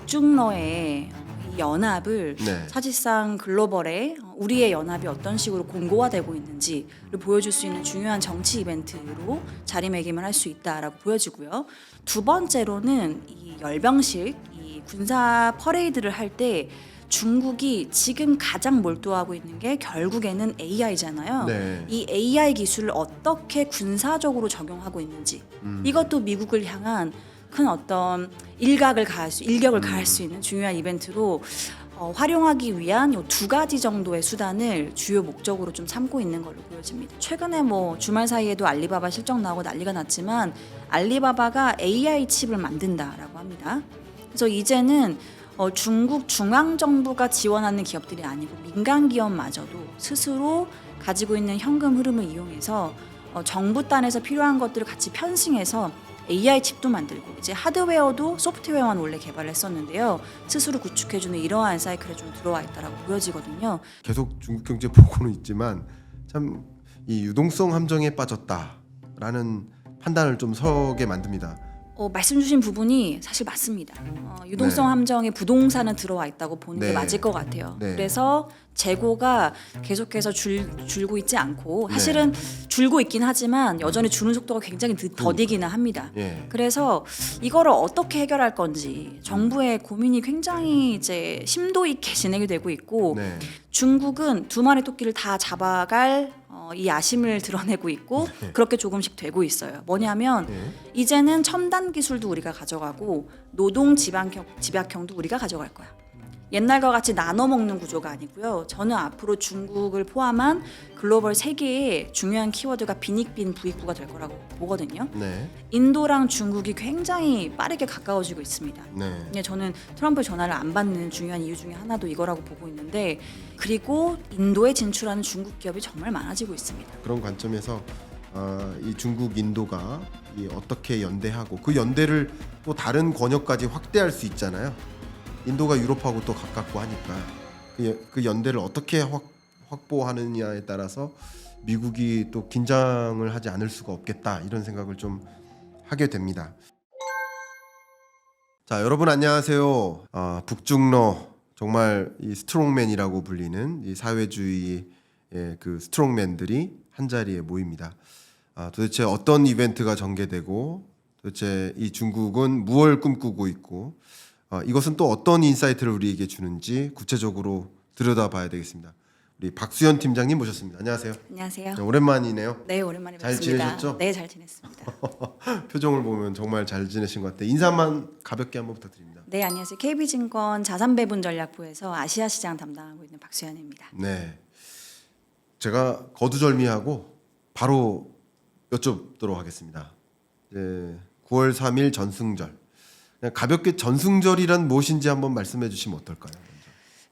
북중러의 이 연합을 네. 사실상 글로벌에 우리의 연합이 어떤 식으로 공고화되고 있는지를 보여줄 수 있는 중요한 정치 이벤트로 자리매김을 할 수 있다라고 보여지고요. 두 번째로는 이 열병식, 이 군사 퍼레이드를 할 때 중국이 지금 가장 몰두하고 있는 게 결국에는 AI잖아요. 네. 이 AI 기술을 어떻게 군사적으로 적용하고 있는지 이것도 미국을 향한 큰 어떤 일격을 가할 수 있는 중요한 이벤트로 활용하기 위한 요 두 가지 정도의 수단을 주요 목적으로 좀 삼고 있는 걸로 보여집니다. 최근에 뭐 주말 사이에도 알리바바 실적 나오고 난리가 났지만 알리바바가 AI 칩을 만든다라고 합니다. 그래서 이제는 중국 중앙정부가 지원하는 기업들이 아니고 민간 기업마저도 스스로 가지고 있는 현금 흐름을 이용해서 정부 단에서 필요한 것들을 같이 편승해서 AI 칩도 만들고 이제 하드웨어도 소프트웨어만 원래 개발을 했었는데요. 스스로 구축해주는 이러한 사이클에 좀 들어와 있다라고 보여지거든요. 계속 중국 경제 보고는 있지만 참 이 유동성 함정에 빠졌다라는 판단을 좀 서게 만듭니다. 말씀 주신 부분이 사실 맞습니다. 유동성 네. 함정에 부동산은 들어와 있다고 보는 게 네. 맞을 것 같아요. 네. 그래서 재고가 계속해서 줄고 있지 않고 사실은 줄고 있긴 하지만 여전히 주는 속도가 굉장히 더디기는 합니다. 예. 그래서 이거를 어떻게 해결할 건지 정부의 고민이 굉장히 이제 심도 있게 진행이 되고 있고 네. 중국은 두 마리 토끼를 다 잡아갈 이 야심을 드러내고 있고 그렇게 조금씩 되고 있어요. 뭐냐면 네. 이제는 첨단 기술도 우리가 가져가고 노동 집약형도 우리가 가져갈 거야. 옛날과 같이 나눠 먹는 구조가 아니고요. 저는 앞으로 중국을 포함한 글로벌 세계의 중요한 키워드가 빈익빈 부익부가 될 거라고 보거든요. 네. 인도랑 중국이 굉장히 빠르게 가까워지고 있습니다. 네. 저는 트럼프 전화를 안 받는 중요한 이유 중에 하나도 이거라고 보고 있는데 그리고 인도에 진출하는 중국 기업이 정말 많아지고 있습니다. 그런 관점에서 이 중국 인도가 어떻게 연대하고 그 연대를 또 다른 권역까지 확대할 수 있잖아요. 인도가 유럽하고 또 가깝고 하니까 그 연대를 어떻게 확보하느냐에 따라서 미국이 또 긴장을 하지 않을 수가 없겠다 이런 생각을 좀 하게 됩니다. 자, 여러분 안녕하세요. 북중러 정말 이 스트롱맨이라고 불리는 이 사회주의의 그 스트롱맨들이 한 자리에 모입니다. 도대체 어떤 이벤트가 전개되고 도대체 이 중국은 무엇을 꿈꾸고 있고 이것은 또 어떤 인사이트를 우리에게 주는지 구체적으로 들여다봐야 되겠습니다. 우리 박수현 팀장님 모셨습니다. 안녕하세요. 안녕하세요. 네, 오랜만이네요. 네, 오랜만에 잘 뵙습니다. 지내셨죠? 네, 잘 지냈습니다. 표정을 보면 정말 잘 지내신 것 같아요. 인사만 가볍게 한번 부탁드립니다. 네, 안녕하세요. KB증권 자산배분전략부에서 아시아 시장 담당하고 있는 박수현입니다. 네, 제가 거두절미하고 바로 여쭤보도록 하겠습니다. 이제 9월 3일 전승절. 그냥 가볍게 전승절이란 무엇인지 한번 말씀해 주시면 어떨까요? 먼저.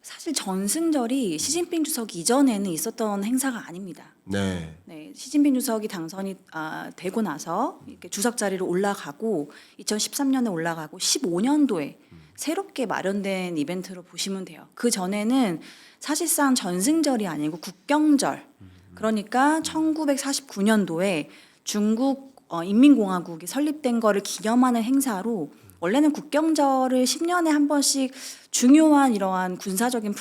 사실 전승절이 시진핑 주석 이전에는 있었던 행사가 아닙니다. 네. 네, 시진핑 주석이 당선이 되고 나서 이렇게 주석 자리로 올라가고 2013년에 올라가고 15년도에 새롭게 마련된 이벤트로 보시면 돼요. 그 전에는 사실상 전승절이 아니고 국경절. 그러니까 1949년도에 중국 인민공화국이 설립된 거를 기념하는 행사로 원래는 국경절을 10년에 한 번씩 중요한 이러한 군사적인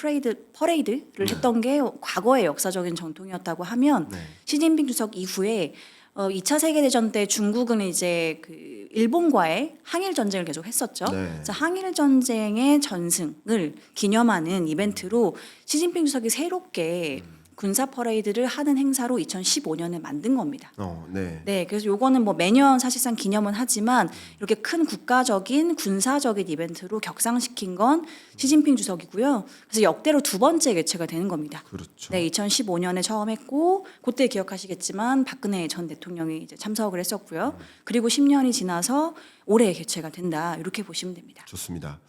퍼레이드를 했던 게 과거의 역사적인 전통이었다고 하면 네. 시진핑 주석 이후에 2차 세계대전 때 중국은 이제 그 일본과의 항일 전쟁을 계속 했었죠. 네. 그래서 항일 전쟁의 전승을 기념하는 이벤트로 시진핑 주석이 새롭게 군사 퍼레이드를 하는 행사로 2015년에 만든 겁니다. 네. 네, 그래서 요거는 뭐 매년 사실상 기념은 하지만 이렇게 큰 국가적인 군사적인 이벤트로 격상시킨 건 시진핑 주석이고요. 그래서 역대로 두 번째 개최가 되는 겁니다. 그렇죠. 네, 2015년에 처음 했고 그때 기억하시겠지만 박근혜 전 대통령이 이제 참석을 했었고요. 그리고 10년이 지나서 올해 개최가 된다. 이렇게 보시면 됩니다. 좋습니다.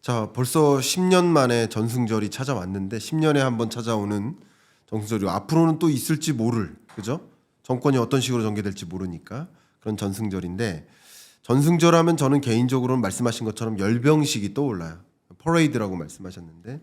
자, 벌써 10년 만에 전승절이 찾아왔는데 10년에 한 번 찾아오는 전승절이 앞으로는 또 있을지 모를, 그죠? 정권이 어떤 식으로 전개될지 모르니까 그런 전승절인데 전승절하면 저는 개인적으로는 말씀하신 것처럼 열병식이 떠올라요. 퍼레이드라고 말씀하셨는데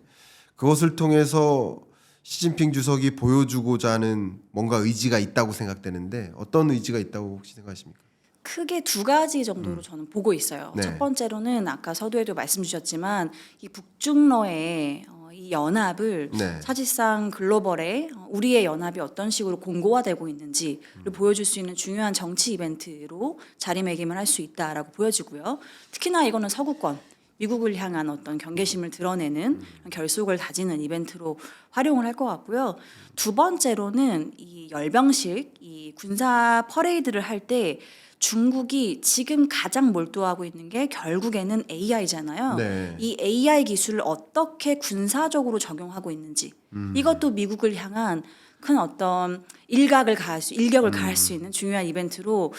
그것을 통해서 시진핑 주석이 보여주고자 하는 뭔가 의지가 있다고 생각되는데 어떤 의지가 있다고 혹시 생각하십니까? 크게 두 가지 정도로 저는 보고 있어요. 네. 첫 번째로는 아까 서두에도 말씀 주셨지만 이 북중러의 이 연합을 네. 사실상 글로벌에 우리의 연합이 어떤 식으로 공고화되고 있는지를 보여줄 수 있는 중요한 정치 이벤트로 자리매김을 할 수 있다라고 보여지고요. 특히나 이거는 서구권 미국을 향한 어떤 경계심을 드러내는 결속을 다지는 이벤트로 활용을 할 것 같고요. 두 번째로는 이 열병식, 이 군사 퍼레이드를 할 때 중국이 지금 가장 몰두하고 있는 게 결국에는 AI잖아요. 네. 이 AI 기술을 어떻게 군사적으로 적용하고 있는지 이것도 미국을 향한 큰 어떤 일격을 가할 수 있는 중요한 이벤트로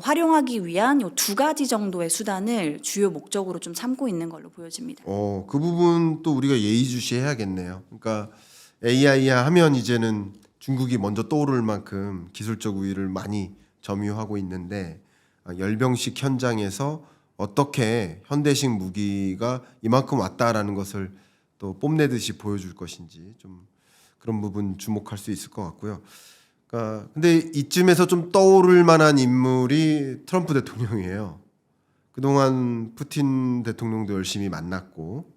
활용하기 위한 요 두 가지 정도의 수단을 주요 목적으로 좀 삼고 있는 걸로 보여집니다. 그 부분 또 우리가 예의주시해야겠네요. 그러니까 AI야 하면 이제는 중국이 먼저 떠오를 만큼 기술적 우위를 많이 점유하고 있는데 열병식 현장에서 어떻게 현대식 무기가 이만큼 왔다라는 것을 또 뽐내듯이 보여줄 것인지 좀 그런 부분 주목할 수 있을 것 같고요. 그러니까 근데 이쯤에서 좀 떠오를 만한 인물이 트럼프 대통령이에요. 그동안 푸틴 대통령도 열심히 만났고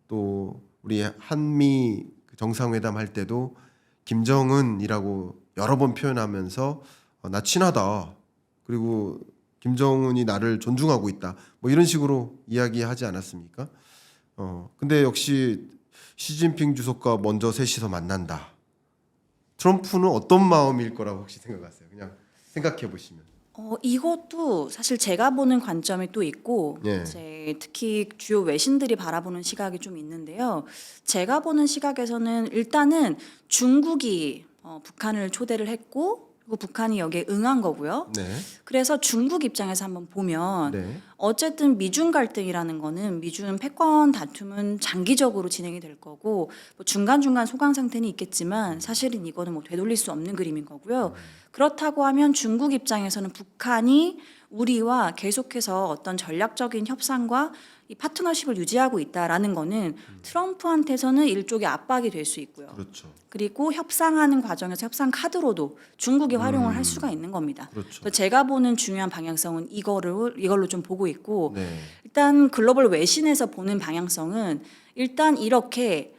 또 우리 한미 정상회담 할 때도 김정은이라고 여러 번 표현하면서 나 친하다. 그리고 김정은이 나를 존중하고 있다. 뭐 이런 식으로 이야기하지 않았습니까? 근데 역시 시진핑 주석과 먼저 셋이서 만난다. 트럼프는 어떤 마음일 거라고 혹시 생각하세요? 그냥 생각해 보시면. 이것도 사실 제가 보는 관점이 또 있고 예. 이제 특히 주요 외신들이 바라보는 시각이 좀 있는데요. 제가 보는 시각에서는 일단은 중국이 북한을 초대를 했고 그리고 북한이 여기에 응한 거고요. 네. 그래서 중국 입장에서 한번 보면 네. 어쨌든 미중 갈등이라는 거는 미중 패권 다툼은 장기적으로 진행이 될 거고 뭐 중간중간 소강 상태는 있겠지만 사실은 이거는 뭐 되돌릴 수 없는 그림인 거고요. 그렇다고 하면 중국 입장에서는 북한이 우리와 계속해서 어떤 전략적인 협상과 이 파트너십을 유지하고 있다라는 거는 트럼프한테서는 일종의 압박이 될 수 있고요. 그렇죠. 그리고 협상하는 과정에서 협상 카드로도 중국이 활용을 할 수가 있는 겁니다. 그렇죠. 그래서 제가 보는 중요한 방향성은 이걸로 좀 보고 있고 네. 일단 글로벌 외신에서 보는 방향성은 일단 이렇게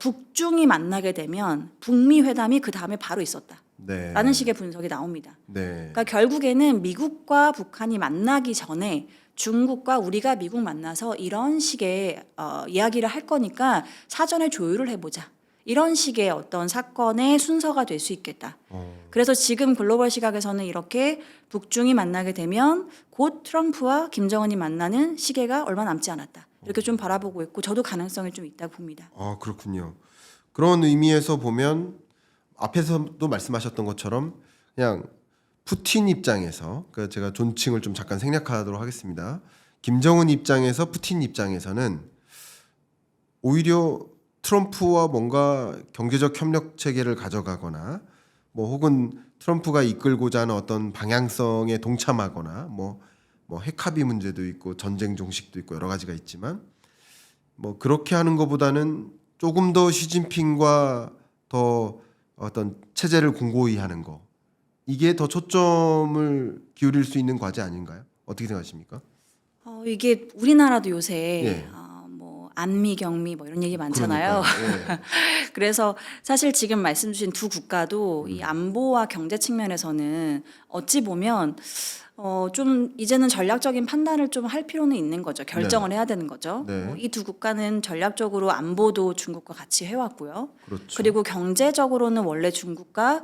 북중이 만나게 되면 북미 회담이 그 다음에 바로 있었다. 네. 라는 식의 분석이 나옵니다. 네. 그러니까 결국에는 미국과 북한이 만나기 전에 중국과 우리가 미국 만나서 이런 식의 이야기를 할 거니까 사전에 조율을 해보자. 이런 식의 어떤 사건의 순서가 될 수 있겠다. 그래서 지금 글로벌 시각에서는 이렇게 북중이 만나게 되면 곧 트럼프와 김정은이 만나는 시계가 얼마 남지 않았다. 이렇게 좀 바라보고 있고 저도 가능성이 좀 있다고 봅니다. 그렇군요. 그런 의미에서 보면 앞에서도 말씀하셨던 것처럼 그냥 푸틴 입장에서 그러니까 제가 존칭을 좀 잠깐 생략하도록 하겠습니다. 김정은 입장에서 푸틴 입장에서는 오히려 트럼프와 뭔가 경제적 협력 체계를 가져가거나 뭐 혹은 트럼프가 이끌고자 하는 어떤 방향성에 동참하거나 뭐 핵합의 문제도 있고 전쟁 종식도 있고 여러 가지가 있지만 뭐 그렇게 하는 것보다는 조금 더 시진핑과 더 어떤 체제를 공고히 하는 거 이게 더 초점을 기울일 수 있는 과제 아닌가요? 어떻게 생각하십니까? 이게 우리나라도 요새 예. 뭐 안미 경미 뭐 이런 얘기 많잖아요. 그러니까요. 그래서 사실 지금 말씀 주신 두 국가도 이 안보와 경제 측면에서는 어찌 보면 좀 이제는 전략적인 판단을 좀 할 필요는 있는 거죠. 결정을 해야 되는 거죠. 네. 이 두 국가는 전략적으로 안보도 중국과 같이 해왔고요. 그렇죠. 그리고 경제적으로는 원래 중국과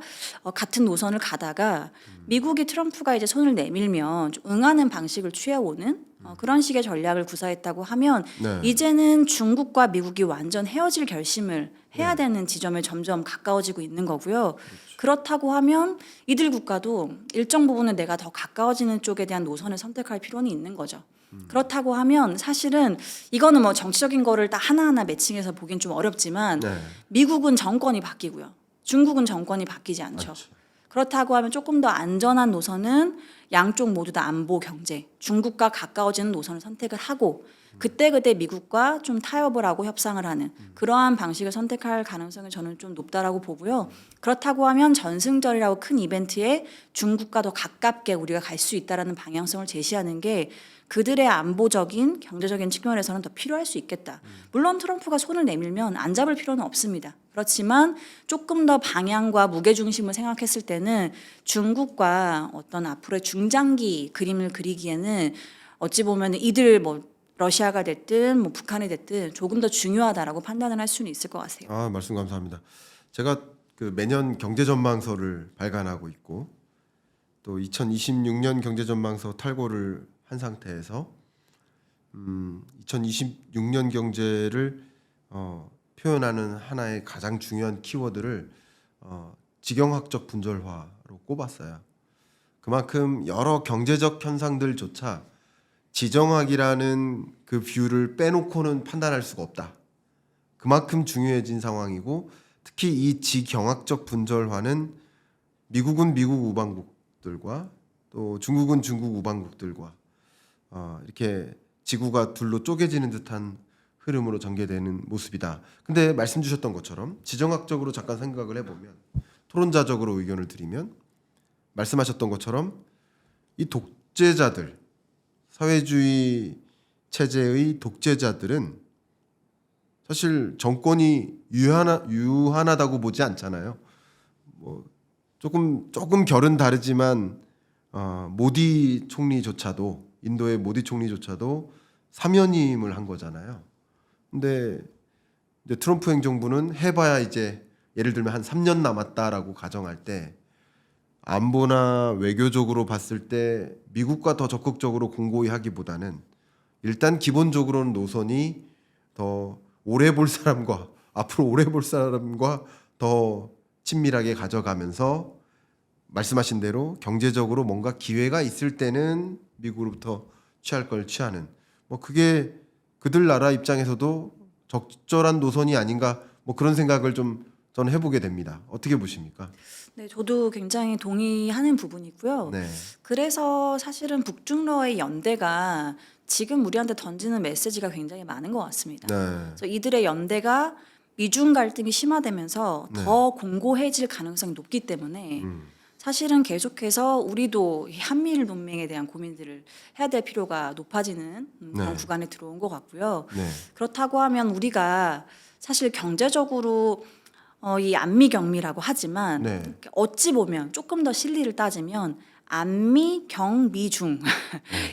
같은 노선을 가다가 미국이 트럼프가 이제 손을 내밀면 좀 응하는 방식을 취해오는 그런 식의 전략을 구사했다고 하면 네. 이제는 중국과 미국이 완전 헤어질 결심을 해야 되는 지점에 점점 가까워지고 있는 거고요. 그렇다고 하면 이들 국가도 일정 부분은 내가 더 가까워지는 쪽에 대한 노선을 선택할 필요는 있는 거죠. 그렇다고 하면 사실은 이거는 뭐 정치적인 거를 다 하나하나 매칭해서 보긴 좀 어렵지만 네. 미국은 정권이 바뀌고요. 중국은 정권이 바뀌지 않죠. 맞죠. 그렇다고 하면 조금 더 안전한 노선은 양쪽 모두 다 안보 경제, 중국과 가까워지는 노선을 선택을 하고 그때그때 미국과 좀 타협을 하고 협상을 하는 그러한 방식을 선택할 가능성이 저는 좀 높다라고 보고요. 그렇다고 하면 전승절이라고 큰 이벤트에 중국과 더 가깝게 우리가 갈 수 있다라는 방향성을 제시하는 게 그들의 안보적인 경제적인 측면에서는 더 필요할 수 있겠다. 물론 트럼프가 손을 내밀면 안 잡을 필요는 없습니다. 그렇지만 조금 더 방향과 무게중심을 생각했을 때는 중국과 어떤 앞으로의 중장기 그림을 그리기에는 어찌 보면 이들 뭐 러시아가 됐든 뭐 북한이 됐든 조금 더 중요하다라고 판단을 할 수는 있을 것 같아요. 아, 말씀 감사합니다. 제가 그 매년 경제 전망서를 발간하고 있고 또 2026년 경제 전망서 탈고를 한 상태에서 2026년 경제를 표현하는 하나의 가장 중요한 키워드를 지경학적 분절화로 꼽았어요. 그만큼 여러 경제적 현상들조차 지정학이라는 그 뷰를 빼놓고는 판단할 수가 없다. 그만큼 중요해진 상황이고 특히 이 지경학적 분절화는 미국은 미국 우방국들과 또 중국은 중국 우방국들과 이렇게 지구가 둘로 쪼개지는 듯한 흐름으로 전개되는 모습이다. 근데 말씀 주셨던 것처럼 지정학적으로 잠깐 생각을 해보면 토론자적으로 의견을 드리면 말씀하셨던 것처럼 이 독재자들 사회주의 체제의 독재자들은 사실 정권이 유한하다고 보지 않잖아요. 뭐 조금 결은 다르지만 모디 총리조차도 인도의 모디 총리조차도 사면임을 한 거잖아요. 근데 이제 트럼프 행정부는 해봐야 이제 예를 들면 한 3년 남았다라고 가정할 때 안보나 외교적으로 봤을 때 미국과 더 적극적으로 공고히 하기보다는 일단 기본적으로는 노선이 더 오래 볼 사람과 앞으로 오래 볼 사람과 더 친밀하게 가져가면서 말씀하신 대로 경제적으로 뭔가 기회가 있을 때는 미국으로부터 취할 걸 취하는 뭐 그게 그들 나라 입장에서도 적절한 노선이 아닌가 뭐 그런 생각을 좀 저는 해보게 됩니다. 어떻게 보십니까? 네, 저도 굉장히 동의하는 부분이고요. 네, 그래서 사실은 북중러의 연대가 지금 우리한테 던지는 메시지가 굉장히 많은 것 같습니다. 네, 그래서 이들의 연대가 미중 갈등이 심화되면서 네. 더 공고해질 가능성이 높기 때문에 사실은 계속해서 우리도 이 한미일 동맹에 대한 고민들을 해야 될 필요가 높아지는 그런 네. 구간에 들어온 것 같고요. 네, 그렇다고 하면 우리가 사실 경제적으로 이 안미 경미라고 하지만 네. 어찌 보면 조금 더 실리를 따지면 안미 경미중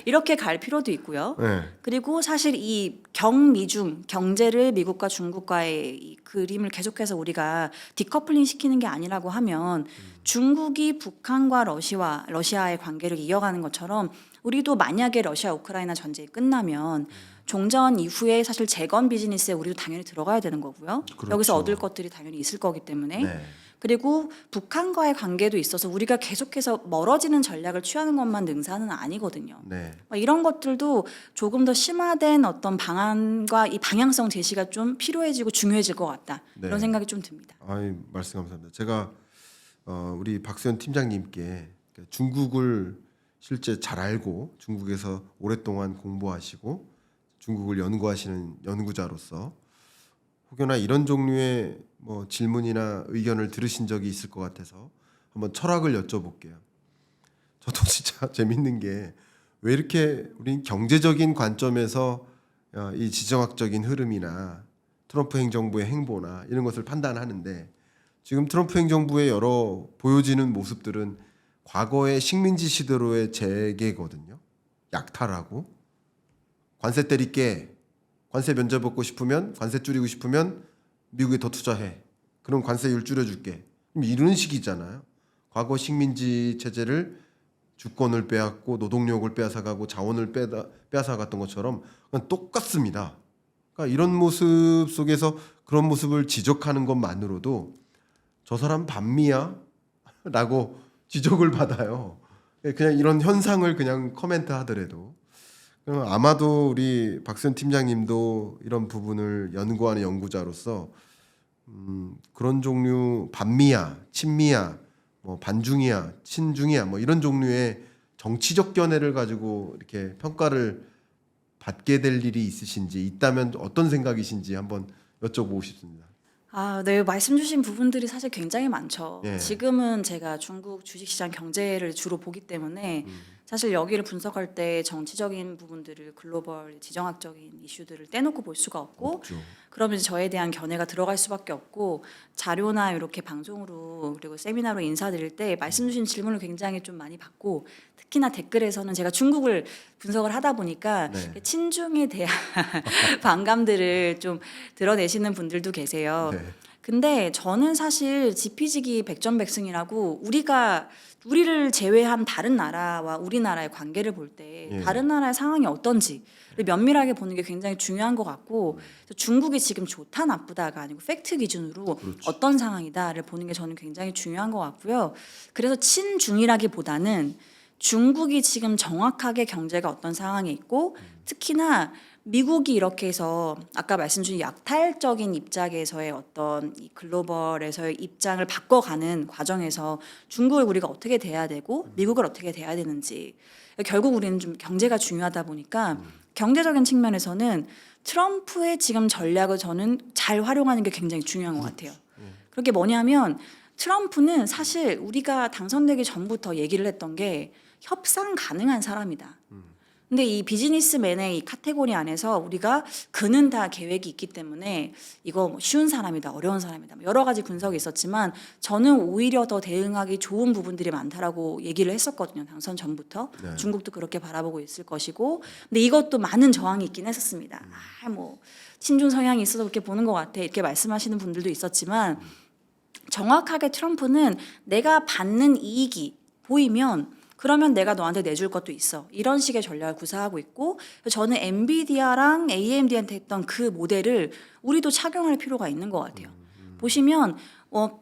이렇게 갈 필요도 있고요. 네. 그리고 사실 이 경미중 경제를 미국과 중국과의 이 그림을 계속해서 우리가 디커플링 시키는 게 아니라고 하면 중국이 북한과 러시아의 관계를 이어가는 것처럼 우리도 만약에 러시아 우크라이나 전쟁이 끝나면 종전 이후에 사실 재건 비즈니스에 우리도 당연히 들어가야 되는 거고요. 그렇죠. 여기서 얻을 것들이 당연히 있을 거기 때문에 네. 그리고 북한과의 관계도 있어서 우리가 계속해서 멀어지는 전략을 취하는 것만 능사는 아니거든요. 네. 이런 것들도 조금 더 심화된 어떤 방안과 이 방향성 제시가 좀 필요해지고 중요해질 것 같다. 네. 이런 생각이 좀 듭니다. 아이, 말씀 감사합니다. 제가 우리 박수현 팀장님께 중국을 실제 잘 알고 중국에서 오랫동안 공부하시고 중국을 연구하시는 연구자로서 혹여나 이런 종류의 뭐 질문이나 의견을 들으신 적이 있을 것 같아서 한번 철학을 여쭤볼게요. 저도 진짜 재밌는 게 왜 이렇게 우린 경제적인 관점에서 이 지정학적인 흐름이나 트럼프 행정부의 행보나 이런 것을 판단하는데 지금 트럼프 행정부의 여러 보여지는 모습들은 과거의 식민지 시대로의 재개거든요. 약탈하고 관세 때릴게, 관세 면제받고 싶으면 관세 줄이고 싶으면 미국에 더 투자해. 그럼 관세율 줄여줄게. 이런 식이잖아요. 과거 식민지 체제를 주권을 빼앗고 노동력을 빼앗아가고 자원을 빼앗아갔던 것처럼 그냥 똑같습니다. 그러니까 이런 모습 속에서 그런 모습을 지적하는 것만으로도 저 사람 반미야? 라고 지적을 받아요. 그냥 이런 현상을 그냥 코멘트 하더라도 아마도 우리 박수현 팀장님도 이런 부분을 연구하는 연구자로서 그런 종류 반미야, 친미야, 뭐 반중이야, 친중이야, 뭐 이런 종류의 정치적 견해를 가지고 이렇게 평가를 받게 될 일이 있으신지 있다면 어떤 생각이신지 한번 여쭤보고 싶습니다. 네, 말씀 주신 부분들이 사실 굉장히 많죠. 예. 지금은 제가 중국 주식시장 경제를 주로 보기 때문에 사실 여기를 분석할 때 정치적인 부분들을 글로벌 지정학적인 이슈들을 떼놓고 볼 수가 없고 없죠. 그러면 이제 저에 대한 견해가 들어갈 수밖에 없고 자료나 이렇게 방송으로 그리고 세미나로 인사드릴 때 말씀 주신 질문을 굉장히 좀 많이 받고 특히나 댓글에서는 제가 중국을 분석을 하다 보니까 네. 친중에 대한 반감들을 좀 드러내시는 분들도 계세요. 네. 근데 저는 사실 지피지기 백전백승이라고 우리를 제외한 다른 나라와 우리나라의 관계를 볼 때 예. 다른 나라의 상황이 어떤지 면밀하게 보는 게 굉장히 중요한 것 같고 중국이 지금 좋다 나쁘다가 아니고 팩트 기준으로 그렇죠. 어떤 상황이다를 보는 게 저는 굉장히 중요한 것 같고요. 그래서 친중이라기보다는 중국이 지금 정확하게 경제가 어떤 상황에 있고 특히나 미국이 이렇게 해서 아까 말씀 주신 약탈적인 입장에서의 어떤 이 글로벌에서의 입장을 바꿔가는 과정에서 중국을 우리가 어떻게 대해야 되고 미국을 어떻게 대해야 되는지 결국 우리는 좀 경제가 중요하다 보니까 경제적인 측면에서는 트럼프의 지금 전략을 저는 잘 활용하는 게 굉장히 중요한 것 같아요. 그게 뭐냐면 트럼프는 사실 우리가 당선되기 전부터 얘기를 했던 게 협상 가능한 사람이다. 근데 이 비즈니스맨의 이 카테고리 안에서 우리가 그는 다 계획이 있기 때문에 이거 뭐 쉬운 사람이다, 어려운 사람이다 여러 가지 분석이 있었지만 저는 오히려 더 대응하기 좋은 부분들이 많다라고 얘기를 했었거든요. 당선 전부터 네. 중국도 그렇게 바라보고 있을 것이고 근데 이것도 많은 저항이 있긴 했었습니다. 뭐 친중 성향이 있어서 그렇게 보는 것 같아 이렇게 말씀하시는 분들도 있었지만 정확하게 트럼프는 내가 받는 이익이 보이면 그러면 내가 너한테 내줄 것도 있어. 이런 식의 전략을 구사하고 있고 저는 엔비디아랑 AMD한테 했던 그 모델을 우리도 착용할 필요가 있는 것 같아요. 보시면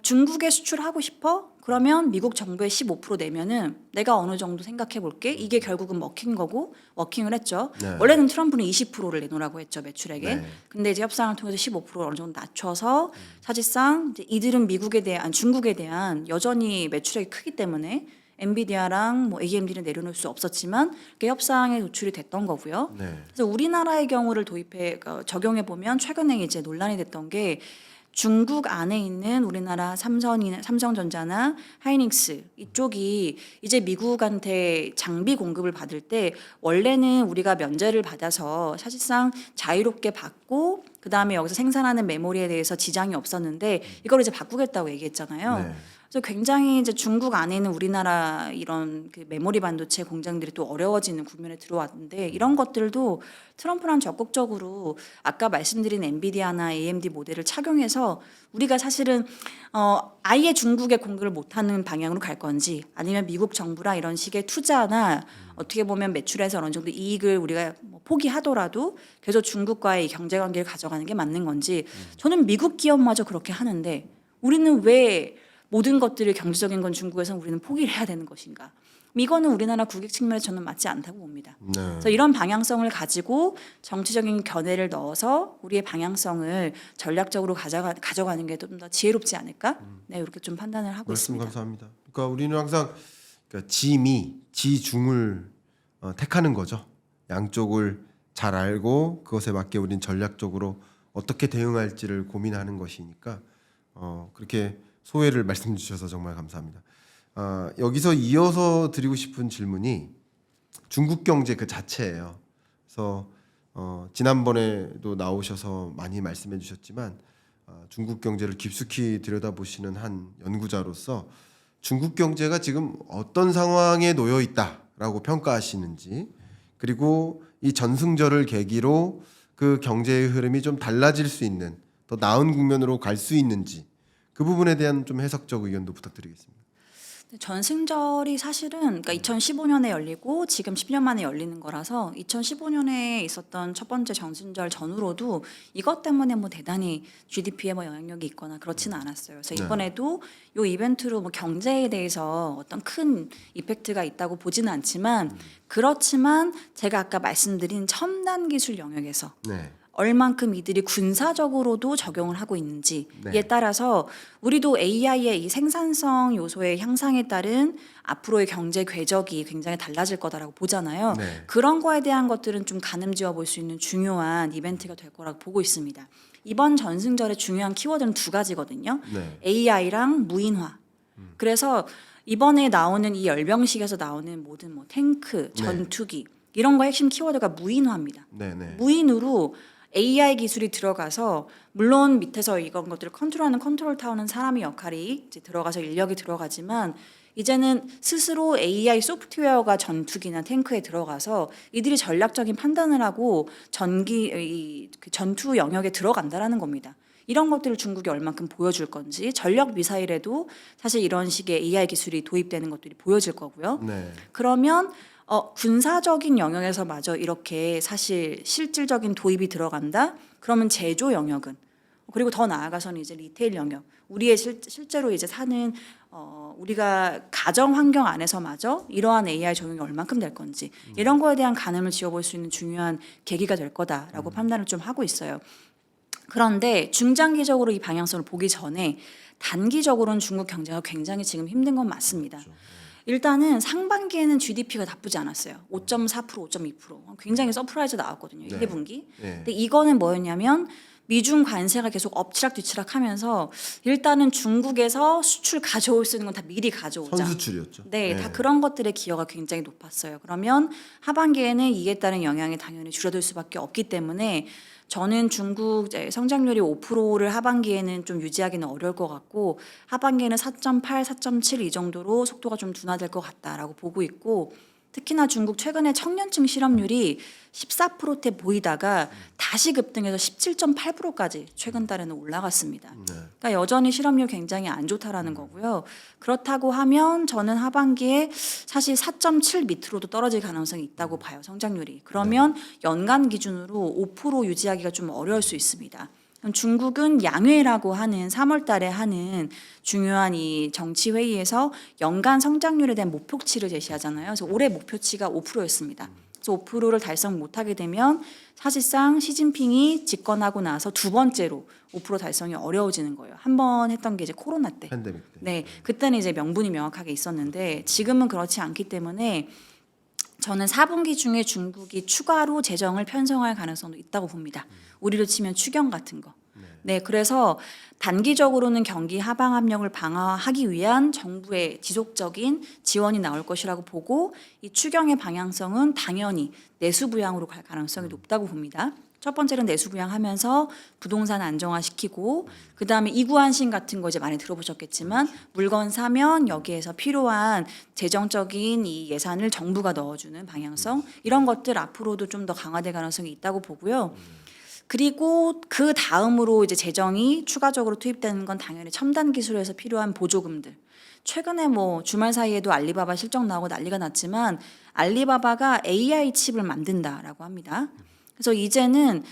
중국에 수출하고 싶어? 그러면 미국 정부에 15% 내면은 내가 어느 정도 생각해 볼게. 이게 결국은 먹힌 거고 워킹을 했죠. 네. 원래는 트럼프는 20%를 내놓으라고 했죠. 매출액에. 네. 근데 이제 협상을 통해서 15%를 어느 정도 낮춰서 사실상 이제 이들은 중국에 대한 여전히 매출액이 크기 때문에 엔비디아랑 뭐 AMD는 내려놓을 수 없었지만 그게 협상에 노출이 됐던 거고요. 네. 그래서 우리나라의 경우를 적용해 보면 최근에 이제 논란이 됐던 게 중국 안에 있는 우리나라 삼성전자나 하이닉스 이쪽이 이제 미국한테 장비 공급을 받을 때 원래는 우리가 면제를 받아서 사실상 자유롭게 받고 그 다음에 여기서 생산하는 메모리에 대해서 지장이 없었는데 이걸 이제 바꾸겠다고 얘기했잖아요. 네. 그래서 굉장히 이제 중국 안에 있는 우리나라 이런 그 메모리 반도체 공장들이 또 어려워지는 국면에 들어왔는데 이런 것들도 트럼프랑 적극적으로 아까 말씀드린 엔비디아나 AMD 모델을 착용해서 우리가 사실은 아예 중국에 공급을 못하는 방향으로 갈 건지 아니면 미국 정부랑 이런 식의 투자나 어떻게 보면 매출에서 어느 정도 이익을 우리가 뭐 포기하더라도 계속 중국과의 이 경제 관계를 가져가는 게 맞는 건지 저는 미국 기업마저 그렇게 하는데 우리는 왜 모든 것들을 경제적인 건 중국에서는 우리는 포기를 해야 되는 것인가? 이거는 우리나라 국익 측면에서 저는 맞지 않다고 봅니다. 네. 그래서 이런 방향성을 가지고 정치적인 견해를 넣어서 우리의 방향성을 전략적으로 가져가는 게 좀 더 지혜롭지 않을까? 네, 이렇게 좀 판단을 하고 말씀 있습니다. 감사합니다. 그러니까 우리는 항상 그러니까 지중을 택하는 거죠. 양쪽을 잘 알고 그것에 맞게 우리는 전략적으로 어떻게 대응할지를 고민하는 것이니까 그렇게 소회를 말씀 주셔서 정말 감사합니다. 여기서 이어서 드리고 싶은 질문이 중국 경제 그 자체예요. 그래서 지난번에도 나오셔서 많이 말씀해 주셨지만 중국 경제를 깊숙이 들여다보시는 한 연구자로서 중국 경제가 지금 어떤 상황에 놓여 있다라고 평가하시는지 그리고 이 전승절을 계기로 그 경제의 흐름이 좀 달라질 수 있는 더 나은 국면으로 갈 수 있는지 그 부분에 대한 좀 해석적 의견도 부탁드리겠습니다. 전승절이 사실은 그러니까 2015년에 열리고 지금 10년 만에 열리는 거라서 2015년에 있었던 첫 번째 전승절 전후로도 이것 때문에 뭐 대단히 GDP에 뭐 영향력이 있거나 그렇지는 않았어요. 그래서 네. 이번에도 이 이벤트로 뭐 경제에 대해서 어떤 큰 이펙트가 있다고 보지는 않지만 그렇지만 제가 아까 말씀드린 첨단 기술 영역에서 네. 얼만큼 이들이 군사적으로도 적용을 하고 있는지 네. 이에 따라서 우리도 AI의 이 생산성 요소의 향상에 따른 앞으로의 경제 궤적이 굉장히 달라질 거다라고 보잖아요. 네. 그런 거에 대한 것들은 좀 가늠지어 볼 수 있는 중요한 이벤트가 될 거라고 보고 있습니다. 이번 전승절의 중요한 키워드는 두 가지거든요. 네. AI랑 무인화. 그래서 이번에 나오는 이 열병식에서 나오는 모든 뭐 탱크, 전투기 이런 거 핵심 키워드가 무인화입니다. 네. 네. 무인으로 AI 기술이 들어가서 물론 밑에서 이런 것들을 컨트롤하는 컨트롤 타워는 사람의 역할이 이제 들어가서 인력이 들어가지만 이제는 스스로 AI 소프트웨어가 전투기나 탱크에 들어가서 이들이 전략적인 판단을 하고 그 전투 영역에 들어간다라는 겁니다. 이런 것들을 중국이 얼만큼 보여줄 건지 전력 미사일에도 사실 이런 식의 AI 기술이 도입되는 것들이 보여질 거고요. 네. 그러면 군사적인 영역에서마저 이렇게 사실 실질적인 도입이 들어간다? 그러면 제조 영역은 그리고 더 나아가서는 이제 리테일 영역, 우리의 실제로 이제 사는 우리가 가정 환경 안에서마저 이러한 AI 적용이 얼만큼 될 건지 이런 거에 대한 가늠을 지어볼 수 있는 중요한 계기가 될 거다라고 판단을 좀 하고 있어요. 그런데 중장기적으로 이 방향성을 보기 전에 단기적으로는 중국 경제가 굉장히 지금 힘든 건 맞습니다. 일단은 상반기에는 GDP가 나쁘지 않았어요. 5.4%, 5.2%. 굉장히 서프라이즈 나왔거든요. 네. 1분기. 네. 근데 이거는 뭐였냐면 미중 관세가 계속 엎치락뒤치락 하면서 일단은 중국에서 수출 가져올 수 있는 건 다 미리 가져오자. 선수출이었죠. 네, 다 그런 것들의 기여가 굉장히 높았어요. 그러면 하반기에는 이에 따른 영향이 당연히 줄어들 수밖에 없기 때문에 저는 중국 성장률이 5%를 하반기에는 좀 유지하기는 어려울 것 같고 하반기에는 4.8, 4.7 이 정도로 속도가 좀 둔화될 것 같다라고 보고 있고 특히나 중국 최근에 청년층 실업률이 14%대 보이다가 다시 급등해서 17.8%까지 최근 달에는 올라갔습니다. 네. 그러니까 여전히 실업률 굉장히 안 좋다라는 거고요. 그렇다고 하면 저는 하반기에 사실 4.7 밑으로도 떨어질 가능성이 있다고 봐요. 성장률이. 그러면 연간 기준으로 5% 유지하기가 좀 어려울 수 있습니다. 그럼 중국은 양회라고 하는 3월 달에 하는 중요한 이 정치 회의에서 연간 성장률에 대한 목표치를 제시하잖아요. 그래서 올해 목표치가 5%였습니다. 그래서 5%를 달성 못하게 되면 사실상 시진핑이 집권하고 나서 두 번째로 5% 달성이 어려워지는 거예요. 한 번 했던 게 이제 코로나 때. 팬데믹 때. 네, 그때는 이제 명분이 명확하게 있었는데 지금은 그렇지 않기 때문에 저는 4분기 중에 중국이 추가로 재정을 편성할 가능성도 있다고 봅니다. 우리로 치면 추경 같은 거. 네, 그래서 단기적으로는 경기 하방 압력을 방어하기 위한 정부의 지속적인 지원이 나올 것이라고 보고 이 추경의 방향성은 당연히 내수 부양으로 갈 가능성이 높다고 봅니다. 첫 번째는 내수 부양하면서 부동산 안정화시키고 그다음에 이구안신 같은 거 이제 많이 들어보셨겠지만 물건 사면 여기에서 필요한 재정적인 이 예산을 정부가 넣어주는 방향성 이런 것들 앞으로도 좀 더 강화될 가능성이 있다고 보고요. 그리고 그 다음으로 이제 재정이 추가적으로 투입되는 건 당연히 첨단 기술에서 필요한 보조금들. 최근에 뭐 주말 사이에도 알리바바 실적 나오고 난리가 났지만 알리바바가 AI 칩을 만든다라고 합니다. 그래서 이제는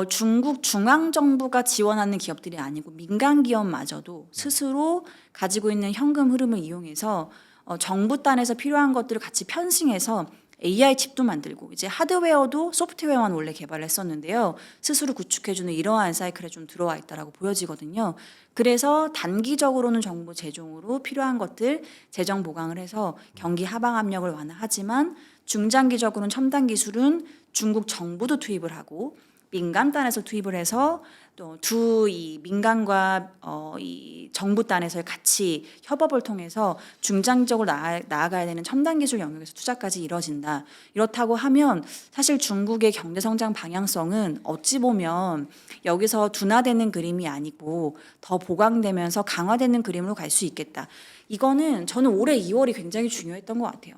중국 중앙 정부가 지원하는 기업들이 아니고 민간 기업마저도 스스로 가지고 있는 현금 흐름을 이용해서 정부 단에서 필요한 것들을 같이 편승해서 AI 칩도 만들고 이제 하드웨어도 소프트웨어만 원래 개발을 했었는데요. 스스로 구축해주는 이러한 사이클에 좀 들어와 있다라고 보여지거든요. 그래서 단기적으로는 정부 재정으로 필요한 것들 재정 보강을 해서 경기 하방 압력을 완화하지만 중장기적으로는 첨단 기술은 중국 정부도 투입을 하고 민간 단에서 투입을 해서 또 이 민간과 이 정부 단에서의 같이 협업을 통해서 중장기적으로 나아가야 되는 첨단 기술 영역에서 투자까지 이뤄진다. 이렇다고 하면 사실 중국의 경제 성장 방향성은 어찌 보면 여기서 둔화되는 그림이 아니고 더 보강되면서 강화되는 그림으로 갈 수 있겠다. 이거는 저는 올해 2월이 굉장히 중요했던 것 같아요.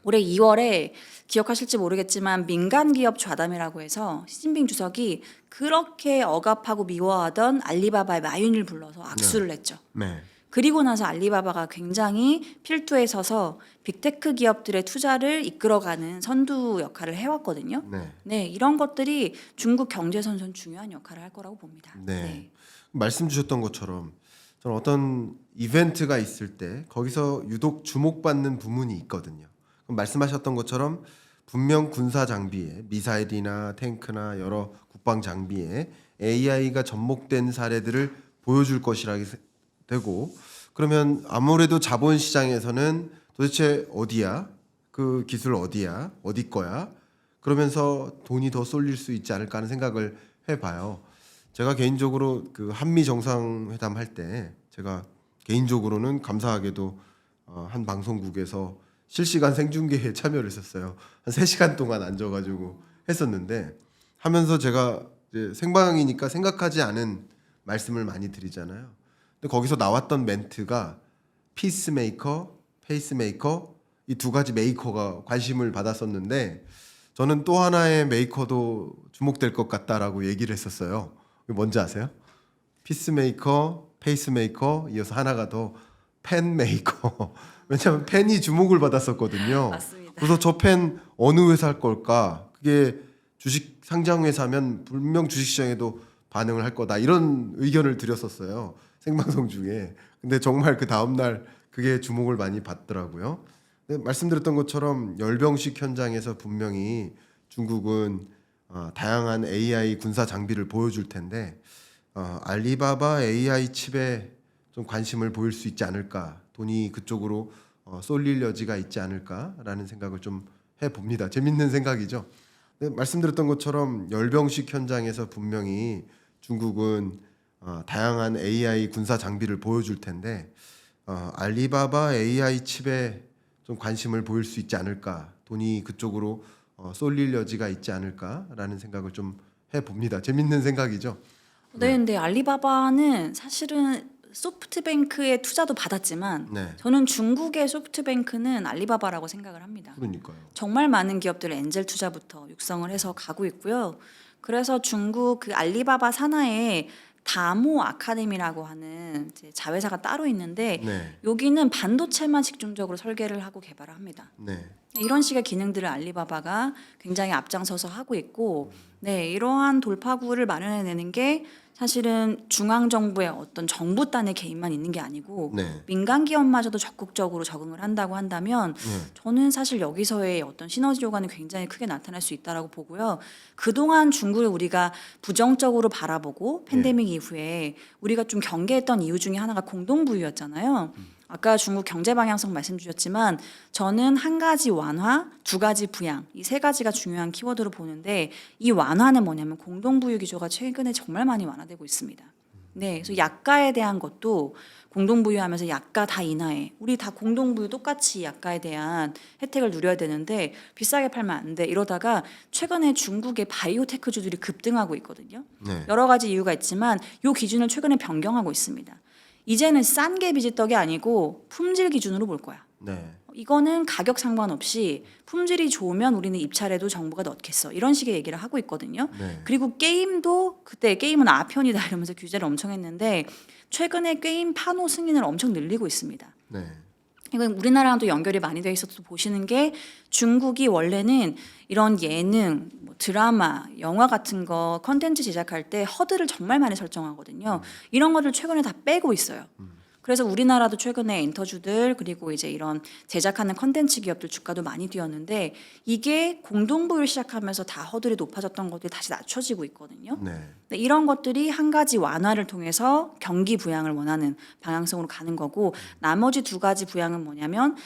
올해 2월에 기억하실지 모르겠지만 민간 기업 좌담회라고 해서 시진핑 주석이 그렇게 억압하고 미워하던 알리바바의 마윤을 불러서 악수를 했죠. 네. 그리고 나서 알리바바가 굉장히 필두에 서서 빅테크 기업들의 투자를 이끌어가는 선두 역할을 해왔거든요. 네. 네, 이런 것들이 중국 경제 선선 중요한 역할을 할 거라고 봅니다. 네. 말씀 주셨던 것처럼 저는 어떤 이벤트가 있을 때 거기서 유독 주목받는 부문이 있거든요. 그럼 말씀하셨던 것처럼 분명 군사 장비에 미사일이나 탱크나 여러 국방 장비에 AI가 접목된 사례들을 보여줄 것이라 되고 그러면 아무래도 자본 시장에서는 도대체 어디야? 그 기술 어디야? 어디 거야? 그러면서 돈이 더 쏠릴 수 있지 않을까 하는 생각을 해봐요. 제가 개인적으로 그 한미 정상회담 할 때 제가 개인적으로는 감사하게도 한 방송국에서 실시간 생중계에 참여를 했었어요. 한 3시간 동안 앉아가지고 했었는데 하면서 제가 이제 생방이니까 생각하지 않은 말씀을 많이 드리잖아요. 근데 거기서 나왔던 멘트가 피스메이커, 페이스메이커 이 두 가지 메이커가 관심을 받았었는데 저는 또 하나의 메이커도 주목될 것 같다라고 얘기를 했었어요. 뭔지 아세요? 피스메이커, 페이스메이커 이어서 하나가 더 펜메이커. 왜냐하면 펜이 주목을 받았었거든요. 맞습니다. 그래서 저 펜 어느 회사 할 걸까? 그게 주식 상장 회사면 분명 주식시장에도 반응을 할 거다. 이런 의견을 드렸었어요. 생방송 중에. 근데 정말 그 다음 날 그게 주목을 많이 받더라고요. 근데 말씀드렸던 것처럼 열병식 현장에서 분명히 중국은 다양한 AI 군사 장비를 보여줄 텐데 알리바바 AI 칩에 좀 관심을 보일 수 있지 않을까, 돈이 그쪽으로 쏠릴 여지가 있지 않을까라는 생각을 좀 해봅니다. 재밌는 생각이죠. 근데 말씀드렸던 것처럼 열병식 현장에서 분명히 중국은 다양한 AI 군사 장비를 보여줄 텐데 알리바바 AI 칩에 좀 관심을 보일 수 있지 않을까, 돈이 그쪽으로 쏠릴 여지가 있지 않을까라는 생각을 좀 해봅니다. 재밌는 생각이죠. 네, 근데 알리바바는 사실은 소프트뱅크의 투자도 받았지만 네, 저는 중국의 소프트뱅크는 알리바바라고 생각을 합니다. 그러니까요. 정말 많은 기업들을 엔젤 투자부터 육성을 해서 가고 있고요. 그래서 중국 그 알리바바 산하에 다모 아카데미라고 하는 이제 자회사가 따로 있는데 네, 여기는 반도체만 집중적으로 설계를 하고 개발을 합니다. 네, 이런 식의 기능들을 알리바바가 굉장히 앞장서서 하고 있고, 네, 이러한 돌파구를 마련해내는 게 사실은 중앙 정부의 어떤 정부단의 개입만 있는 게 아니고 네, 민간 기업마저도 적극적으로 적응을 한다고 한다면 네, 저는 사실 여기서의 어떤 시너지 효과는 굉장히 크게 나타날 수 있다라고 보고요. 그동안 중국을 우리가 부정적으로 바라보고 팬데믹 이후에 우리가 좀 경계했던 이유 중에 하나가 공동부유였잖아요. 아까 중국 경제 방향성 말씀 주셨지만 저는 한 가지 완화, 두 가지 부양 이 세 가지가 중요한 키워드로 보는데 이 완화는 뭐냐면 공동부유 기조가 최근에 정말 많이 완화되고 있습니다. 네, 그래서 약가에 대한 것도 공동부유하면서 약가 다 인하해. 우리 다 공동부유 똑같이 약가에 대한 혜택을 누려야 되는데 비싸게 팔면 안 돼. 이러다가 최근에 중국의 바이오테크주들이 급등하고 있거든요. 네, 여러 가지 이유가 있지만 이 기준을 최근에 변경하고 있습니다. 이제는 싼 게 비지떡이 아니고 품질 기준으로 볼 거야. 네, 이거는 가격 상관없이 품질이 좋으면 우리는 입찰해도 정부가 넣겠어. 이런 식의 얘기를 하고 있거든요. 네, 그리고 게임도 그때 게임은 아편이다 이러면서 규제를 엄청 했는데 최근에 게임 판호 승인을 엄청 늘리고 있습니다. 네, 이건 우리나라랑도 연결이 많이 돼 있어서 보시는 게 중국이 원래는 이런 예능, 뭐 드라마, 영화 같은 거 컨텐츠 제작할 때 허들을 정말 많이 설정하거든요. 이런 거를 최근에 다 빼고 있어요. 그래서 우리나라도 최근에 엔터주들 그리고 이제 이런 제작하는 컨텐츠 기업들 주가도 많이 뛰었는데 이게 공동부유를 시작하면서 다 허들이 높아졌던 것들이 다시 낮춰지고 있거든요. 네, 네, 이런 것들이 한 가지 완화를 통해서 경기 부양을 원하는 방향성으로 가는 거고 나머지 두 가지 부양은 뭐냐면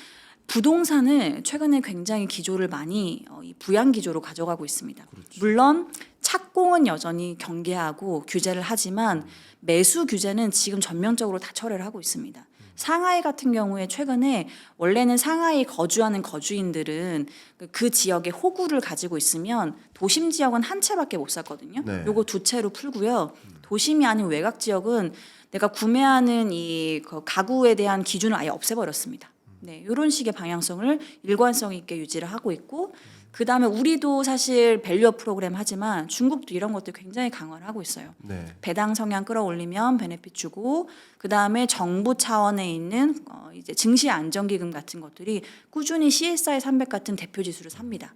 부동산을 최근에 굉장히 기조를 많이 이 부양 기조로 가져가고 있습니다. 물론 착공은 여전히 경계하고 규제를 하지만 매수 규제는 지금 전면적으로 다 철회를 하고 있습니다. 상하이 같은 경우에 최근에 원래는 상하이 거주하는 거주인들은 그 지역에 호구를 가지고 있으면 도심 지역은 한 채밖에 못 샀거든요. 네. 요거 두 채로 풀고요. 도심이 아닌 외곽 지역은 내가 구매하는 이 가구에 대한 기준을 아예 없애버렸습니다. 네, 이런 식의 방향성을 일관성 있게 유지를 하고 있고 그다음에 우리도 사실 밸류업 프로그램 하지만 중국도 이런 것들 굉장히 강화를 하고 있어요. 네, 배당 성향 끌어올리면 베네핏 주고 그다음에 정부 차원에 있는 이제 증시 안정기금 같은 것들이 꾸준히 CSI 300 같은 대표 지수를 삽니다.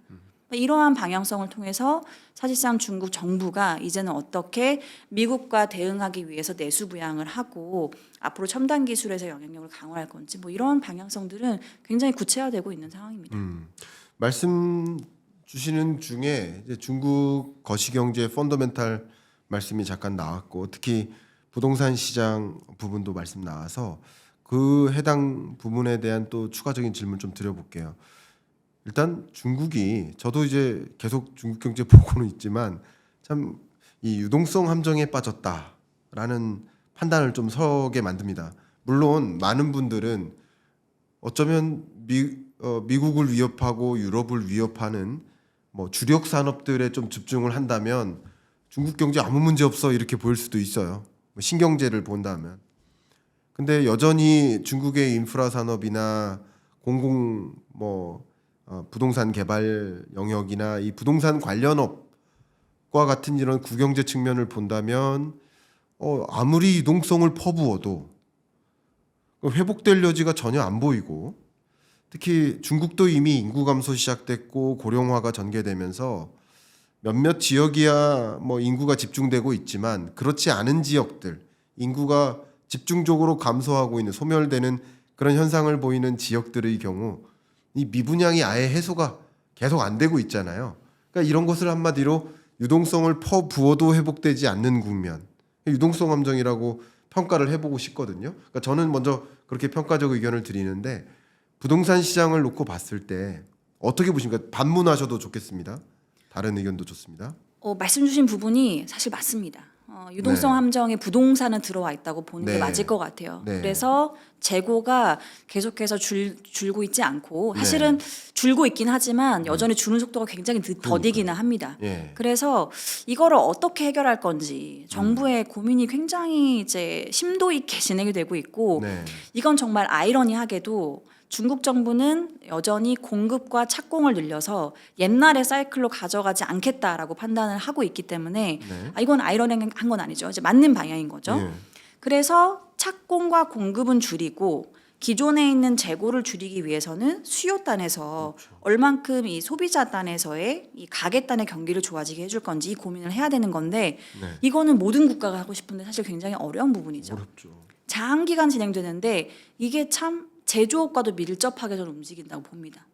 이러한 방향성을 통해서 사실상 중국 정부가 이제는 어떻게 미국과 대응하기 위해서 내수 부양을 하고 앞으로 첨단 기술에서 영향력을 강화할 건지 뭐 이런 방향성들은 굉장히 구체화되고 있는 상황입니다. 말씀 주시는 중에 이제 중국 거시경제 펀더멘탈 말씀이 잠깐 나왔고 특히 부동산 시장 부분도 말씀 나와서 그 해당 부분에 대한 또 추가적인 질문 좀 드려볼게요. 일단 중국이 저도 이제 계속 중국 경제 보고는 있지만 참 이 유동성 함정에 빠졌다라는 판단을 좀 서게 만듭니다. 물론 많은 분들은 어쩌면 미국을 위협하고 유럽을 위협하는 뭐 주력 산업들에 좀 집중을 한다면 중국 경제 아무 문제 없어 이렇게 보일 수도 있어요. 뭐 신경제를 본다면. 근데 여전히 중국의 인프라 산업이나 공공 부동산 개발 영역이나 이 부동산 관련 업과 같은 이런 구경제 측면을 본다면 아무리 유동성을 퍼부어도 회복될 여지가 전혀 안 보이고 특히 중국도 이미 인구 감소 시작됐고 고령화가 전개되면서 몇몇 지역이야 뭐 인구가 집중되고 있지만 그렇지 않은 지역들 인구가 집중적으로 감소하고 있는 소멸되는 그런 현상을 보이는 지역들의 경우 이 미분양이 아예 해소가 계속 안 되고 있잖아요. 그러니까 이런 것을 한마디로 유동성을 퍼부어도 회복되지 않는 국면, 유동성 함정이라고 평가를 해보고 싶거든요. 그러니까 저는 먼저 그렇게 평가적 의견을 드리는데 부동산 시장을 놓고 봤을 때 어떻게 보십니까? 반문하셔도 좋겠습니다. 다른 의견도 좋습니다. 말씀 주신 부분이 사실 맞습니다. 유동성 네. 함정에 부동산은 들어와 있다고 보는 네. 게 맞을 것 같아요. 네. 그래서 재고가 계속해서 줄고 있지 않고 사실은 줄고 있긴 하지만 여전히 주는 속도가 굉장히 더디기는 합니다. 예. 그래서 이거를 어떻게 해결할 건지 정부의 고민이 굉장히 이제 심도 있게 진행이 되고 있고 네. 이건 정말 아이러니하게도 중국 정부는 여전히 공급과 착공을 늘려서 옛날의 사이클로 가져가지 않겠다라고 판단을 하고 있기 때문에 네. 이건 아이러니한 건 아니죠. 이제 맞는 방향인 거죠. 예. 그래서 착공과 공급은 줄이고 기존에 있는 재고를 줄이기 위해서는 수요 단에서 얼만큼 이 소비자 단에서의 이 가계 단의 경기를 좋아지게 해줄 건지 이 고민을 해야 되는 건데 네. 이거는 모든 국가가 하고 싶은데 사실 굉장히 어려운 부분이죠. 어렵죠. 장기간 진행되는데 이게 참 제조업과도 밀접하게 저는 움직인다고 봅니다.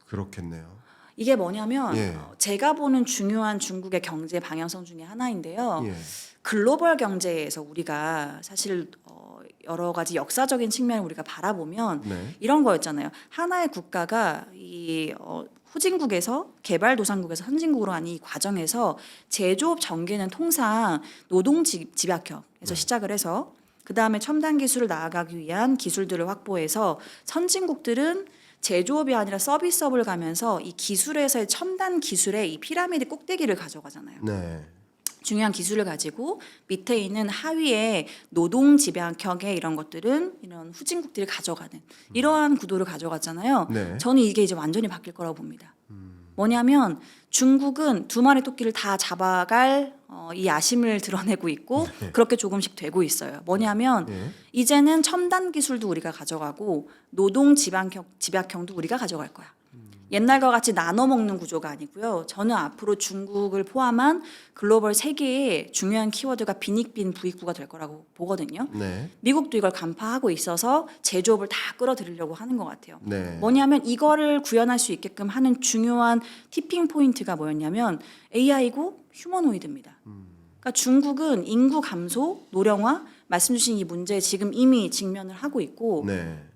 그렇겠네요. 이게 뭐냐면 예. 제가 보는 중요한 중국의 경제 방향성 중에 하나인데요. 예. 글로벌 경제에서 우리가 사실 여러 가지 역사적인 측면을 우리가 바라보면 네. 이런 거였잖아요. 하나의 국가가 이 후진국에서 개발도상국에서 선진국으로 가는 이 과정에서 제조업 전개는 통상 노동 집약형에서 시작을 해서 그 다음에 첨단 기술을 나아가기 위한 기술들을 확보해서 선진국들은 제조업이 아니라 서비스업을 가면서 이 기술에서의 첨단 기술의 이 피라미드 꼭대기를 가져가잖아요. 네. 중요한 기술을 가지고 밑에 있는 하위의 노동 집약형의 이런 것들은 이런 후진국들이 가져가는 이러한 구도를 가져갔잖아요. 네. 저는 이게 이제 완전히 바뀔 거라고 봅니다. 뭐냐면 중국은 두 마리 토끼를 다 잡아갈 이 야심을 드러내고 있고 그렇게 조금씩 되고 있어요. 뭐냐면 예. 이제는 첨단 기술도 우리가 가져가고 노동 집약형도 우리가 가져갈 거야. 옛날과 같이 나눠 먹는 구조가 아니고요. 저는 앞으로 중국을 포함한 글로벌 세계의 중요한 키워드가 빈익빈 부익부가 될 거라고 보거든요. 네. 미국도 이걸 간파하고 있어서 제조업을 다 끌어들이려고 하는 것 같아요. 네. 뭐냐면 이거를 구현할 수 있게끔 하는 중요한 티핑 포인트가 뭐였냐면 AI고 휴머노이드입니다. 그러니까 중국은 인구 감소, 노령화 말씀 주신 이 문제에 지금 이미 직면을 하고 있고 네.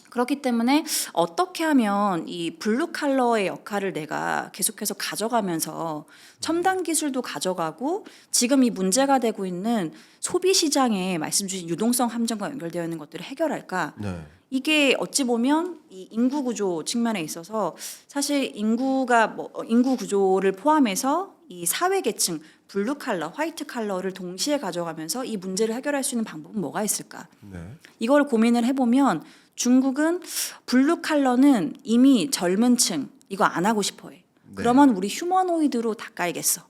그렇기 때문에 어떻게 하면 이 블루 칼러의 역할을 내가 계속해서 가져가면서 첨단 기술도 가져가고 지금 이 문제가 되고 있는 소비 시장에 말씀 주신 유동성 함정과 연결되어 있는 것들을 해결할까? 네. 이게 어찌 보면 이 인구 구조 측면에 있어서 사실 인구가 인구 구조를 포함해서 이 사회 계층 블루 칼러, 화이트 칼러를 동시에 가져가면서 이 문제를 해결할 수 있는 방법은 뭐가 있을까? 네. 이걸 고민을 해보면 중국은 블루 칼러는 이미 젊은 층 이거 안 하고 싶어해. 그러면 우리 휴머노이드로 다 깔겠어.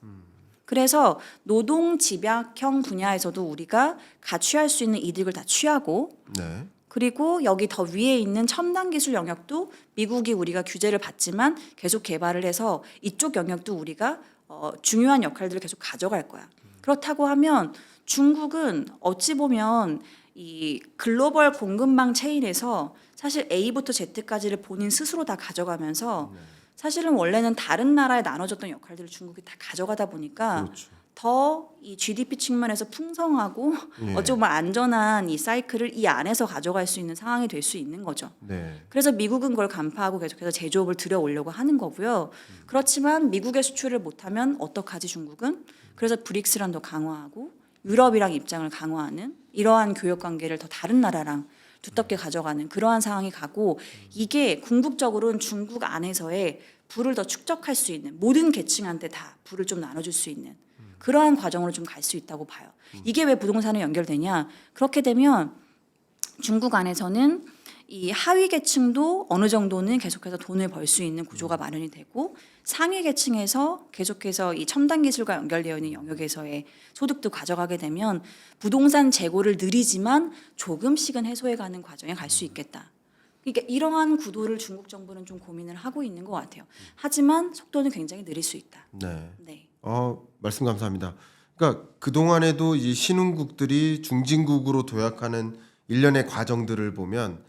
그래서 노동 집약형 분야에서도 우리가 가취할 수 있는 이득을 다 취하고 네. 그리고 여기 더 위에 있는 첨단 기술 영역도 미국이 우리가 규제를 받지만 계속 개발을 해서 이쪽 영역도 우리가 중요한 역할들을 계속 가져갈 거야. 그렇다고 하면 중국은 어찌 보면 이 글로벌 공급망 체인에서 사실 A부터 Z까지를 본인 스스로 다 가져가면서 사실은 원래는 다른 나라에 나눠졌던 역할들을 중국이 다 가져가다 보니까 그렇죠. 더 이 GDP 측면에서 풍성하고 예. 어찌 보면 안전한 이 사이클을 이 안에서 가져갈 수 있는 상황이 될 수 있는 거죠. 네. 그래서 미국은 그걸 간파하고 계속해서 제조업을 들여오려고 하는 거고요. 그렇지만 미국의 수출을 못하면 어떡하지 중국은? 그래서 브릭스랑 더 강화하고 유럽이랑 입장을 강화하는 이러한 교역 관계를 더 다른 나라랑 두텁게 가져가는 그러한 상황이 가고 이게 궁극적으로는 중국 안에서의 부를 더 축적할 수 있는 모든 계층한테 다 부를 좀 나눠줄 수 있는 그러한 과정으로 좀 갈 수 있다고 봐요. 이게 왜 부동산에 연결되냐? 그렇게 되면 중국 안에서는 이 하위 계층도 어느 정도는 계속해서 돈을 벌 수 있는 구조가 마련이 되고 상위 계층에서 계속해서 이 첨단 기술과 연결되어 있는 영역에서의 소득도 가져가게 되면 부동산 재고를 느리지만 조금씩은 해소해가는 과정에 갈 수 있겠다. 그러니까 이러한 구도를 중국 정부는 좀 고민을 하고 있는 것 같아요. 하지만 속도는 굉장히 느릴 수 있다. 네. 네. 말씀 감사합니다. 그러니까 그동안에도 이 신흥국들이 중진국으로 도약하는 일련의 과정들을 보면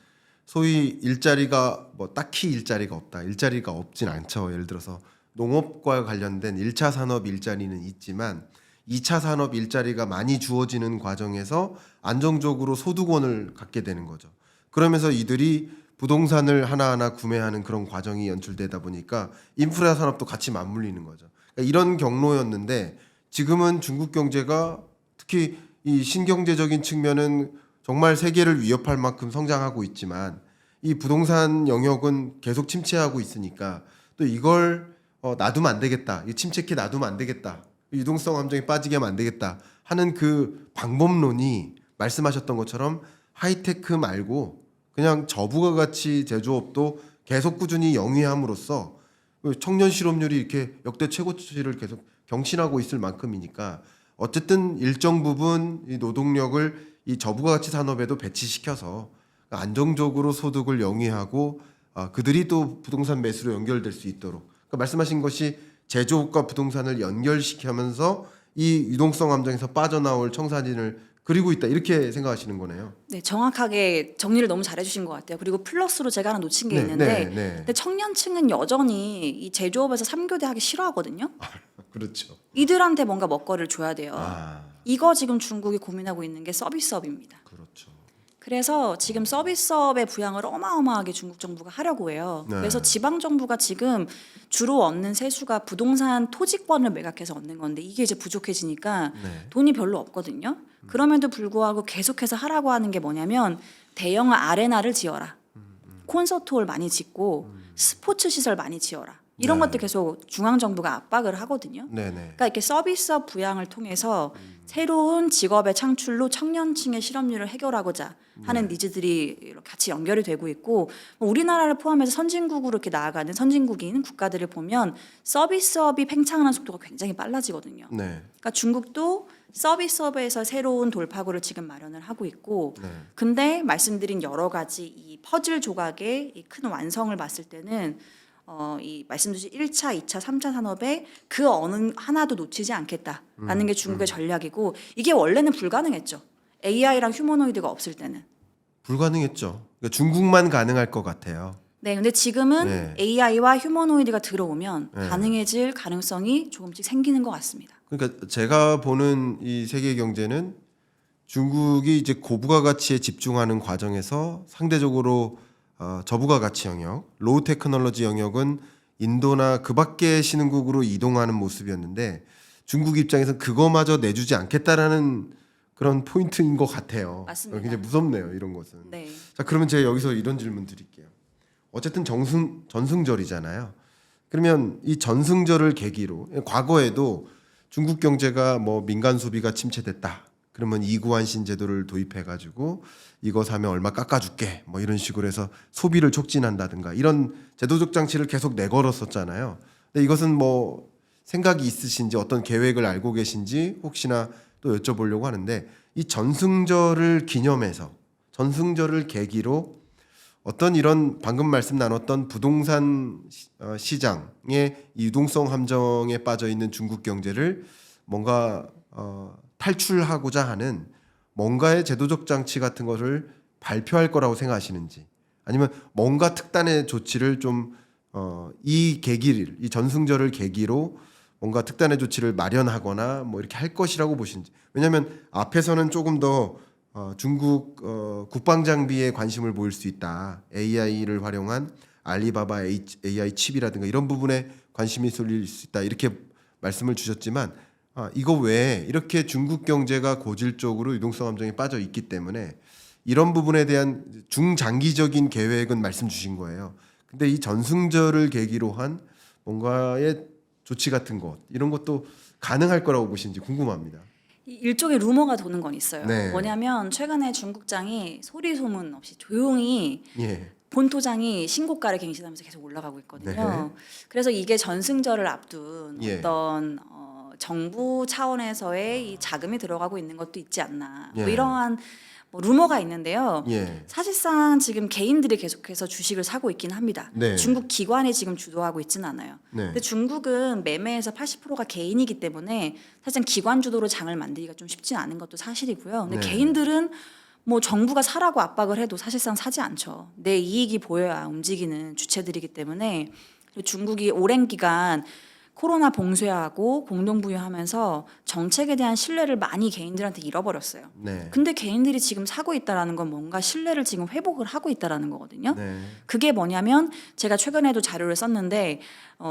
소위 일자리가 뭐 딱히 일자리가 없다. 일자리가 없진 않죠. 예를 들어서 농업과 관련된 1차 산업 일자리는 있지만 2차 산업 일자리가 많이 주어지는 과정에서 안정적으로 소득원을 갖게 되는 거죠. 그러면서 이들이 부동산을 하나하나 구매하는 그런 과정이 연출되다 보니까 인프라 산업도 같이 맞물리는 거죠. 그러니까 이런 경로였는데 지금은 중국 경제가 특히 이 신경제적인 측면은 정말 세계를 위협할 만큼 성장하고 있지만 이 부동산 영역은 계속 침체하고 있으니까 또 이걸 놔두면 안 되겠다. 이 침체기 놔두면 안 되겠다. 유동성 함정에 빠지게 하면 안 되겠다 하는 그 방법론이 말씀하셨던 것처럼 하이테크 말고 그냥 저부가 가치 제조업도 계속 꾸준히 영위함으로써 청년 실업률이 이렇게 역대 최고치를 계속 경신하고 있을 만큼이니까 어쨌든 일정 부분 이 노동력을 이 저부가가치 산업에도 배치시켜서 안정적으로 소득을 영위하고 그들이 또 부동산 매수로 연결될 수 있도록 그러니까 말씀하신 것이 제조업과 부동산을 연결시키면서 이 유동성 함정에서 빠져나올 청사진을 그리고 있다 이렇게 생각하시는 거네요. 네, 정확하게 정리를 너무 잘해주신 것 같아요. 그리고 플러스로 제가 하나 놓친 게 있는데, 근데 청년층은 여전히 이 제조업에서 3교대 하기 싫어하거든요. 그렇죠. 이들한테 뭔가 먹거리를 줘야 돼요. 아, 이거 지금 중국이 고민하고 있는 게 서비스업입니다. 그렇죠. 그래서 지금 서비스업의 부양을 어마어마하게 중국 정부가 하려고 해요. 네. 그래서 지방 정부가 지금 주로 얻는 세수가 부동산 토지권을 매각해서 얻는 건데 이게 이제 부족해지니까 네. 돈이 별로 없거든요. 그럼에도 불구하고 계속해서 하라고 하는 게 뭐냐면 대형 아레나를 지어라. 콘서트홀 많이 짓고 스포츠 시설 많이 지어라. 이런 네. 것들 계속 중앙 정부가 압박을 하거든요. 네네. 그러니까 이렇게 서비스업 부양을 통해서 새로운 직업의 창출로 청년층의 실업률을 해결하고자 하는 니즈들이 이렇게 같이 연결이 되고 있고 뭐 우리나라를 포함해서 선진국으로 이렇게 나아가는 선진국인 국가들을 보면 서비스업이 팽창하는 속도가 굉장히 빨라지거든요. 네. 그러니까 중국도 서비스업에서 새로운 돌파구를 지금 마련을 하고 있고 네. 근데 말씀드린 여러 가지 이 퍼즐 조각의 이 큰 완성을 봤을 때는 이 말씀 주신 1차, 2차, 3차 산업에 그 어느 하나도 놓치지 않겠다라는 게 중국의 전략이고 이게 원래는 불가능했죠. AI랑 휴머노이드가 없을 때는. 불가능했죠. 그러니까 중국만 가능할 것 같아요. 네, 근데 지금은 네. AI와 휴머노이드가 들어오면 네. 가능해질 가능성이 조금씩 생기는 것 같습니다. 그러니까 제가 보는 이 세계 경제는 중국이 이제 고부가 가치에 집중하는 과정에서 상대적으로 저부가 가치 영역, 로우 테크놀로지 영역은 인도나 그 밖의 신흥국으로 이동하는 모습이었는데 중국 입장에서는 그거마저 내주지 않겠다라는 그런 포인트인 것 같아요. 맞습니다. 굉장히 무섭네요, 이런 것은. 네. 자, 그러면 제가 여기서 이런 질문 드릴게요. 어쨌든 전승절이잖아요. 그러면 이 전승절을 계기로 과거에도 중국 경제가 뭐 민간 소비가 침체됐다. 그러면 이구환신 제도를 도입해가지고 이거 사면 얼마 깎아줄게. 뭐 이런 식으로 해서 소비를 촉진한다든가 이런 제도적 장치를 계속 내걸었었잖아요. 근데 이것은 뭐 생각이 있으신지 어떤 계획을 알고 계신지 혹시나 또 여쭤보려고 하는데 이 전승절을 기념해서 전승절을 계기로 어떤 이런 방금 말씀 나눴던 부동산 시장의 유동성 함정에 빠져 있는 중국 경제를 뭔가 탈출하고자 하는 뭔가의 제도적 장치 같은 것을 발표할 거라고 생각하시는지 아니면 뭔가 특단의 조치를 좀 이 계기를 이 전승절을 계기로 뭔가 특단의 조치를 마련하거나 뭐 이렇게 할 것이라고 보시는지. 왜냐하면 앞에서는 조금 더 중국 국방 장비에 관심을 보일 수 있다. AI를 활용한 알리바바 AI 칩이라든가 이런 부분에 관심이 쏠릴 수 있다. 이렇게 말씀을 주셨지만 이거 외에 이렇게 중국 경제가 고질적으로 유동성 함정에 빠져 있기 때문에 이런 부분에 대한 중장기적인 계획은 말씀 주신 거예요. 근데 이 전승절을 계기로 한 뭔가의 조치 같은 것 이런 것도 가능할 거라고 보시는지 궁금합니다. 일종의 루머가 도는 건 있어요. 네. 뭐냐면 최근에 중국장이 소리 소문 없이 조용히 예. 본토장이 신고가를 갱신하면서 계속 올라가고 있거든요. 네. 그래서 이게 전승절을 앞둔 예. 어떤 정부 차원에서의 이 자금이 들어가고 있는 것도 있지 않나. 뭐 예. 이러한 뭐 루머가 있는데요. 예. 사실상 지금 개인들이 계속해서 주식을 사고 있긴 합니다. 네. 중국 기관이 지금 주도하고 있지는 않아요. 네. 근데 중국은 매매에서 80%가 개인이기 때문에 사실상 기관 주도로 장을 만들기가 좀 쉽지 않은 것도 사실이고요. 근데 네. 개인들은 뭐 정부가 사라고 압박을 해도 사실상 사지 않죠. 내 이익이 보여야 움직이는 주체들이기 때문에 그리고 중국이 오랜 기간 코로나 봉쇄하고 공동부유하면서 정책에 대한 신뢰를 많이 개인들한테 잃어버렸어요. 네. 근데 개인들이 지금 사고 있다라는 건 뭔가 신뢰를 지금 회복을 하고 있다라는 거거든요. 네. 그게 뭐냐면 제가 최근에도 자료를 썼는데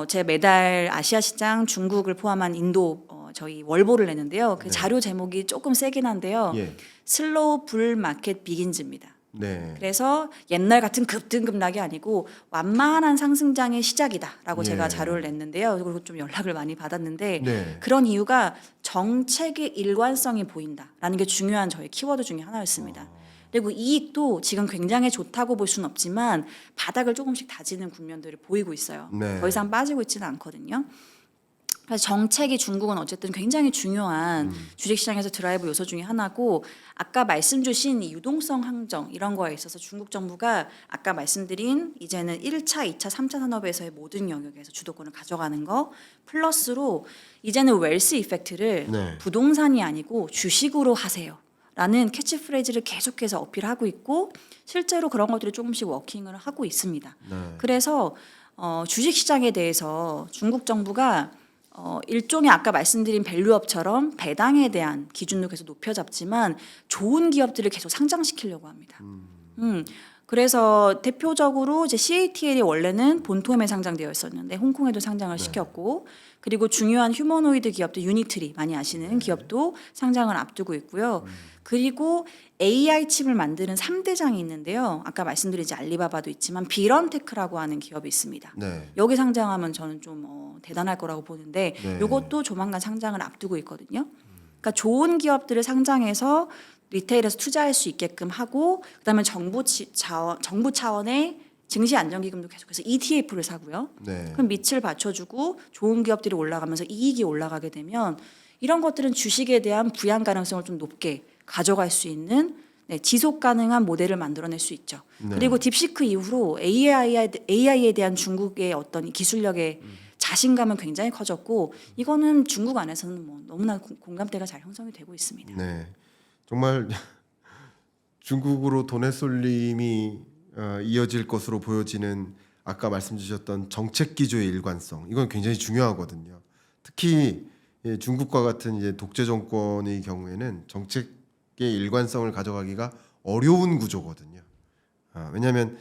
제가 매달 아시아 시장 중국을 포함한 인도 저희 월보를 내는데요. 그 네. 자료 제목이 조금 세긴 한데요. 예. 슬로우 불 마켓 비긴즈입니다. 네. 그래서 옛날 같은 급등급락이 아니고 완만한 상승장의 시작이다라고 예. 제가 자료를 냈는데요. 그리고 좀 연락을 많이 받았는데 네. 그런 이유가 정책의 일관성이 보인다라는 게 중요한 저희 키워드 중에 하나였습니다. 그리고 이익도 지금 굉장히 좋다고 볼 수는 없지만 바닥을 조금씩 다지는 국면들을 보이고 있어요. 네. 더 이상 빠지고 있지는 않거든요. 그래서 정책이 중국은 어쨌든 굉장히 중요한 주식시장에서 드라이브 요소 중에 하나고 아까 말씀 주신 이 유동성 항정 이런 거에 있어서 중국 정부가 아까 말씀드린 이제는 1차, 2차, 3차 산업에서의 모든 영역에서 주도권을 가져가는 거 플러스로 이제는 웰스 이펙트를 네. 부동산이 아니고 주식으로 하세요. 라는 캐치프레이즈를 계속해서 어필하고 있고 실제로 그런 것들이 조금씩 워킹을 하고 있습니다. 네. 그래서 주식시장에 대해서 중국 정부가 일종의 아까 말씀드린 밸류업처럼 배당에 대한 기준도 계속 높여 잡지만 좋은 기업들을 계속 상장시키려고 합니다. 그래서 대표적으로 이제 CATL이 원래는 본토에 상장되어 있었는데 홍콩에도 상장을 시켰고 그리고 중요한 휴머노이드 기업도 유니트리 많이 아시는 기업도 상장을 앞두고 있고요. 그리고 AI 칩을 만드는 3대장이 있는데요. 아까 말씀드린 이제 알리바바도 있지만 비런테크라고 하는 기업이 있습니다. 네. 여기 상장하면 저는 좀 대단할 거라고 보는데 네. 이것도 조만간 상장을 앞두고 있거든요. 그러니까 좋은 기업들을 상장해서 리테일에서 투자할 수 있게끔 하고 그다음에 정부 차원의 증시 안정기금도 계속해서 ETF를 사고요. 네. 그럼 밑을 받쳐주고 좋은 기업들이 올라가면서 이익이 올라가게 되면 이런 것들은 주식에 대한 부양 가능성을 좀 높게 가져갈 수 있는 지속 가능한 모델을 만들어낼 수 있죠. 네. 그리고 딥시크 이후로 AI에 대한 중국의 어떤 기술력의 자신감은 굉장히 커졌고 이거는 중국 안에서는 뭐 너무나 공감대가 잘 형성이 되고 있습니다. 네. 정말 중국으로 돈의 쏠림이 이어질 것으로 보여지는 아까 말씀 주셨던 정책 기조의 일관성 이건 굉장히 중요하거든요. 특히 중국과 같은 이제 독재 정권의 경우에는 정책의 일관성을 가져가기가 어려운 구조거든요. 왜냐하면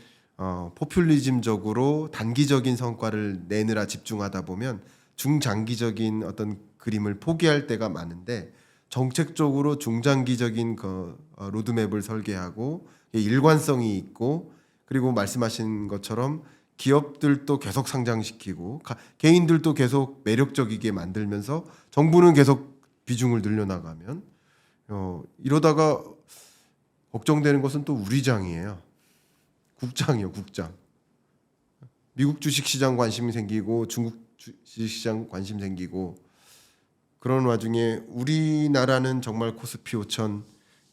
포퓰리즘적으로 단기적인 성과를 내느라 집중하다 보면 중장기적인 어떤 그림을 포기할 때가 많은데 정책적으로 중장기적인 로드맵을 설계하고 일관성이 있고 그리고 말씀하신 것처럼 기업들도 계속 상장시키고 개인들도 계속 매력적이게 만들면서 정부는 계속 비중을 늘려나가면 이러다가 걱정되는 것은 또 우리 장이에요. 국장이요, 국장. 미국 주식시장 관심이 생기고 중국 주식시장 관심 생기고 그런 와중에 우리나라는 정말 코스피 5천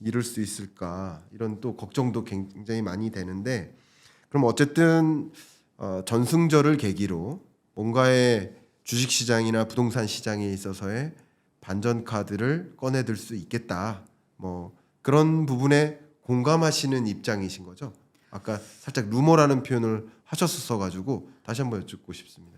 이룰 수 있을까 이런 또 걱정도 굉장히 많이 되는데 그럼 어쨌든 전승절을 계기로 뭔가의 주식시장이나 부동산 시장에 있어서의 반전 카드를 꺼내들 수 있겠다. 뭐 그런 부분에 공감하시는 입장이신 거죠? 아까 살짝 루머라는 표현을 하셨었어 가지고 다시 한번 여쭙고 싶습니다.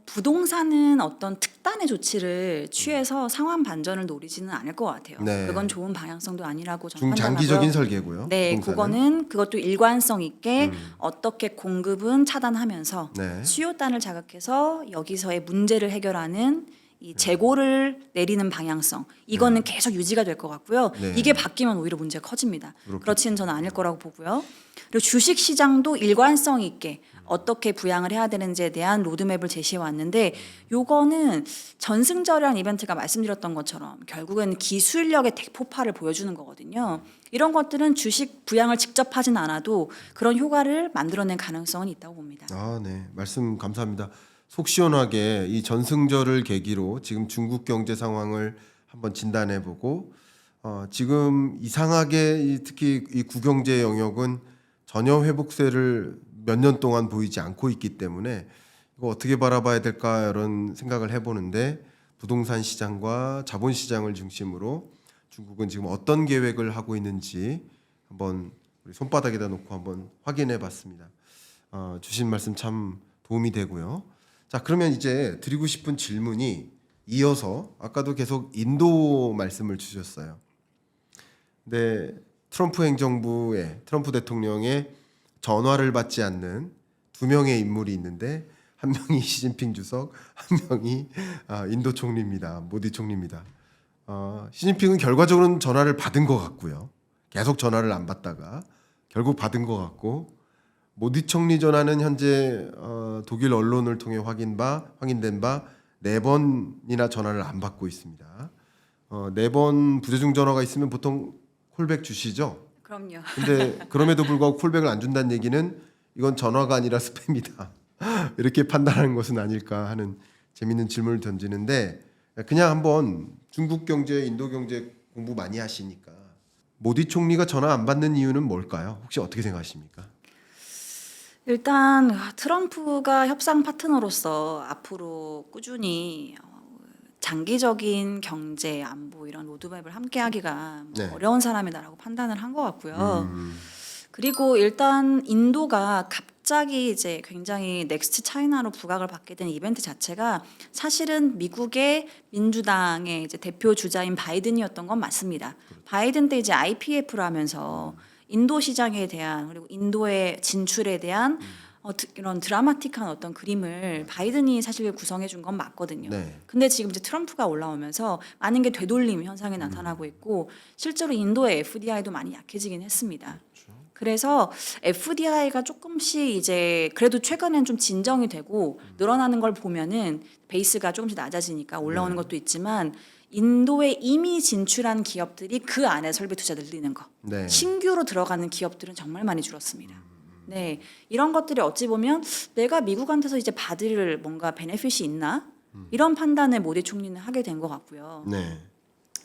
부동산은 어떤 특단의 조치를 취해서 상황 반전을 노리지는 않을 것 같아요. 네. 그건 좋은 방향성도 아니라고 저는 중장기적인 판단하고요. 설계고요. 네, 부동산은. 그것도 일관성 있게 어떻게 공급은 차단하면서 네. 수요단을 자극해서 여기서의 문제를 해결하는 이 재고를 내리는 방향성 이거는 계속 유지가 될 것 같고요. 네. 이게 바뀌면 오히려 문제가 커집니다. 그렇겠죠. 그렇지는 저는 않을 거라고 보고요. 그리고 주식 시장도 일관성 있게 어떻게 부양을 해야 되는지에 대한 로드맵을 제시해 왔는데 요거는 전승절이라는 이벤트가 말씀드렸던 것처럼 결국은 기술력의 대폭발을 보여주는 거거든요. 이런 것들은 주식 부양을 직접 하진 않아도 그런 효과를 만들어낸 가능성은 있다고 봅니다. 아, 네. 말씀 감사합니다. 속 시원하게 이 전승절을 계기로 지금 중국 경제 상황을 한번 진단해 보고 지금 이상하게 특히 이 구경제 영역은 전혀 회복세를 몇 년 동안 보이지 않고 있기 때문에 이거 어떻게 바라봐야 될까 이런 생각을 해보는데 부동산 시장과 자본 시장을 중심으로 중국은 지금 어떤 계획을 하고 있는지 한번 우리 손바닥에다 놓고 한번 확인해 봤습니다. 주신 말씀 참 도움이 되고요. 자, 그러면 이제 드리고 싶은 질문이 이어서 아까도 계속 인도 말씀을 주셨어요. 근데 트럼프 행정부의 트럼프 대통령의 전화를 받지 않는 두 명의 인물이 있는데 한 명이 시진핑 주석, 한 명이 인도 총리입니다. 모디 총리입니다. 시진핑은 결과적으로는 전화를 받은 것 같고요. 계속 전화를 안 받다가 결국 받은 것 같고 모디 총리 전화는 현재 독일 언론을 통해 확인된 바 4번이나 전화를 안 받고 있습니다. 4번 부재중 전화가 있으면 보통 콜백 주시죠? 그럼요. 근데 그럼에도 불구하고 콜백을 안 준다는 얘기는 이건 전화가 아니라 스팸이다. 이렇게 판단하는 것은 아닐까 하는 재밌는 질문을 던지는데 그냥 한번 중국 경제, 인도 경제 공부 많이 하시니까 모디 총리가 전화 안 받는 이유는 뭘까요? 혹시 어떻게 생각하십니까? 일단 트럼프가 협상 파트너로서 앞으로 꾸준히 장기적인 경제, 안보 이런 로드맵을 함께하기가 네. 어려운 사람이다라고 판단을 한 것 같고요. 그리고 일단 인도가 갑자기 이제 굉장히 넥스트 차이나로 부각을 받게 된 이벤트 자체가 사실은 미국의 민주당의 이제 대표 주자인 바이든이었던 건 맞습니다. 바이든 때 이제 IPF를 하면서 인도 시장에 대한 그리고 인도의 진출에 대한 이런 드라마틱한 어떤 그림을 바이든이 사실 구성해 준 건 맞거든요. 네. 근데 지금 이제 트럼프가 올라오면서 많은 게 되돌림 현상이 나타나고 있고 실제로 인도의 FDI도 많이 약해지긴 했습니다. 그래서 FDI가 조금씩 이제 그래도 최근엔 좀 진정이 되고 늘어나는 걸 보면은 베이스가 조금씩 낮아지니까 올라오는 것도 있지만 인도에 이미 진출한 기업들이 그 안에 설비 투자 늘리는 거. 네. 신규로 들어가는 기업들은 정말 많이 줄었습니다. 네, 이런 것들이 어찌 보면 내가 미국한테서 이제 받을 뭔가 베네핏이 있나 이런 판단을 모디 총리는 하게 된 것 같고요. 네.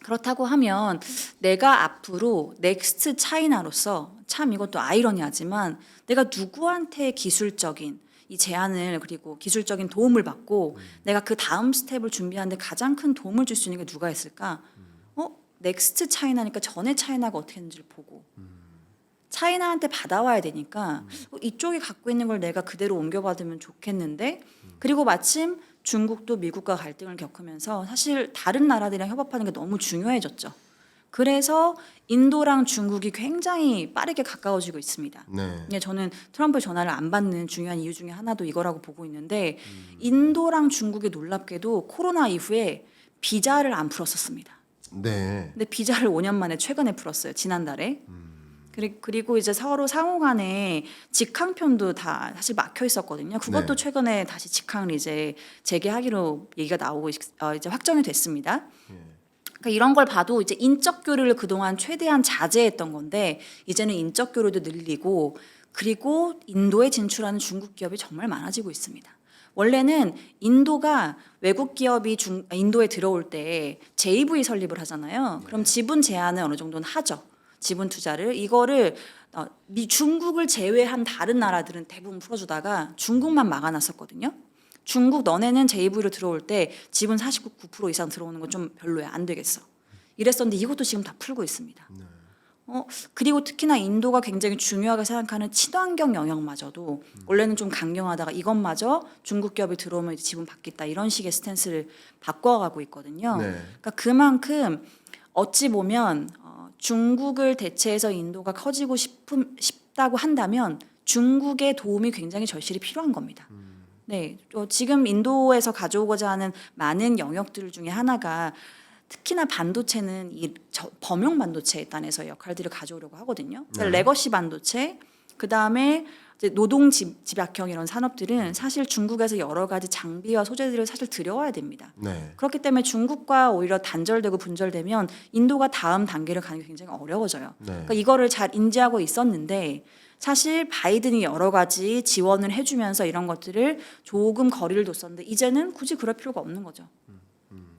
그렇다고 하면 내가 앞으로 넥스트 차이나로서 참 이것도 아이러니하지만 내가 누구한테 기술적인 이 제안을 그리고 기술적인 도움을 받고 내가 그 다음 스텝을 준비하는데 가장 큰 도움을 줄 수 있는 게 누가 있을까? 넥스트 차이나니까 전에 차이나가 어떻게 했는지를 보고 차이나한테 받아와야 되니까 이쪽이 갖고 있는 걸 내가 그대로 옮겨받으면 좋겠는데 그리고 마침 중국도 미국과 갈등을 겪으면서 사실 다른 나라들이랑 협업하는 게 너무 중요해졌죠. 그래서 인도랑 중국이 굉장히 빠르게 가까워지고 있습니다. 네. 저는 트럼프의 전화를 안 받는 중요한 이유 중에 하나도 이거라고 보고 있는데 인도랑 중국이 놀랍게도 코로나 이후에 비자를 안 풀었었습니다. 네. 근데 비자를 5년 만에 최근에 풀었어요. 지난달에. 그리고 이제 서로 상호간에 직항편도 다 사실 막혀 있었거든요. 그것도 네. 최근에 다시 직항을 이제 재개하기로 얘기가 나오고 이제 확정이 됐습니다. 그러니까 이런 걸 봐도 이제 인적 교류를 그동안 최대한 자제했던 건데 이제는 인적 교류도 늘리고 그리고 인도에 진출하는 중국 기업이 정말 많아지고 있습니다. 원래는 인도가 외국 기업이 인도에 들어올 때 JV 설립을 하잖아요. 그럼 지분 제한을 어느 정도는 하죠. 지분 투자를 이거를 중국을 제외한 다른 나라들은 대부분 풀어주다가 중국만 막아놨었거든요. 중국 너네는 JV로 들어올 때 지분 49% 이상 들어오는 건 좀 별로야 안 되겠어. 이랬었는데 이것도 지금 다 풀고 있습니다. 그리고 특히나 인도가 굉장히 중요하게 생각하는 친환경 영역마저도 원래는 좀 강경하다가 이것마저 중국 기업이 들어오면 이제 지분 받겠다 이런 식의 스탠스를 바꿔가고 있거든요. 네. 그러니까 그만큼 어찌 보면 중국을 대체해서 인도가 커지고 싶다고 한다면 중국의 도움이 굉장히 절실히 필요한 겁니다. 네, 지금 인도에서 가져오고자 하는 많은 영역들 중에 하나가 특히나 반도체는 범용 반도체 단에서 역할들을 가져오려고 하거든요. 그러니까 레거시 반도체, 그 다음에 노동 집약형 이런 산업들은 사실 중국에서 여러 가지 장비와 소재들을 사실 들여와야 됩니다. 네. 그렇기 때문에 중국과 오히려 단절되고 분절되면 인도가 다음 단계를 가는 게 굉장히 어려워져요. 네. 그러니까 이거를 잘 인지하고 있었는데 사실 바이든이 여러 가지 지원을 해주면서 이런 것들을 조금 거리를 뒀었는데 이제는 굳이 그럴 필요가 없는 거죠.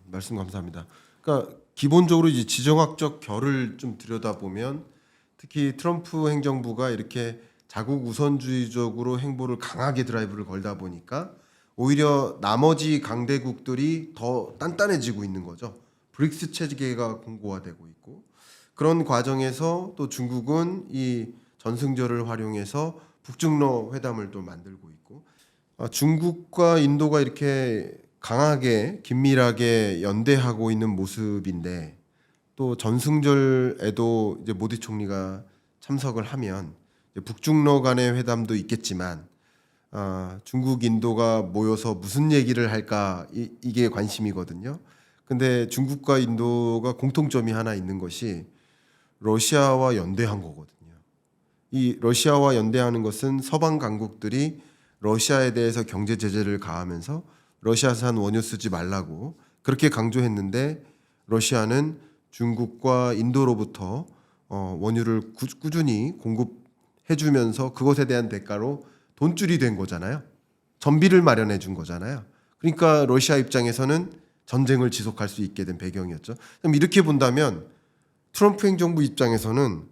말씀 감사합니다. 그러니까 기본적으로 이제 지정학적 결을 좀 들여다보면 특히 트럼프 행정부가 이렇게 자국 우선주의적으로 행보를 강하게 드라이브를 걸다 보니까 오히려 나머지 강대국들이 더 단단해지고 있는 거죠. 브릭스 체계가 공고화되고 있고 그런 과정에서 또 중국은 이 전승절을 활용해서 북중러 회담을 또 만들고 있고 중국과 인도가 이렇게 강하게 긴밀하게 연대하고 있는 모습인데 또 전승절에도 이제 모디 총리가 참석을 하면 이제 북중러 간의 회담도 있겠지만 중국 인도가 모여서 무슨 얘기를 할까 이게 관심이거든요. 근데 중국과 인도가 공통점이 하나 있는 것이 러시아와 연대한 거거든요. 이 러시아와 연대하는 것은 서방 강국들이 러시아에 대해서 경제 제재를 가하면서 러시아산 원유 쓰지 말라고 그렇게 강조했는데 러시아는 중국과 인도로부터 원유를 꾸준히 공급해주면서 그것에 대한 대가로 돈줄이 된 거잖아요. 전비를 마련해 준 거잖아요. 그러니까 러시아 입장에서는 전쟁을 지속할 수 있게 된 배경이었죠. 그럼 이렇게 본다면 트럼프 행정부 입장에서는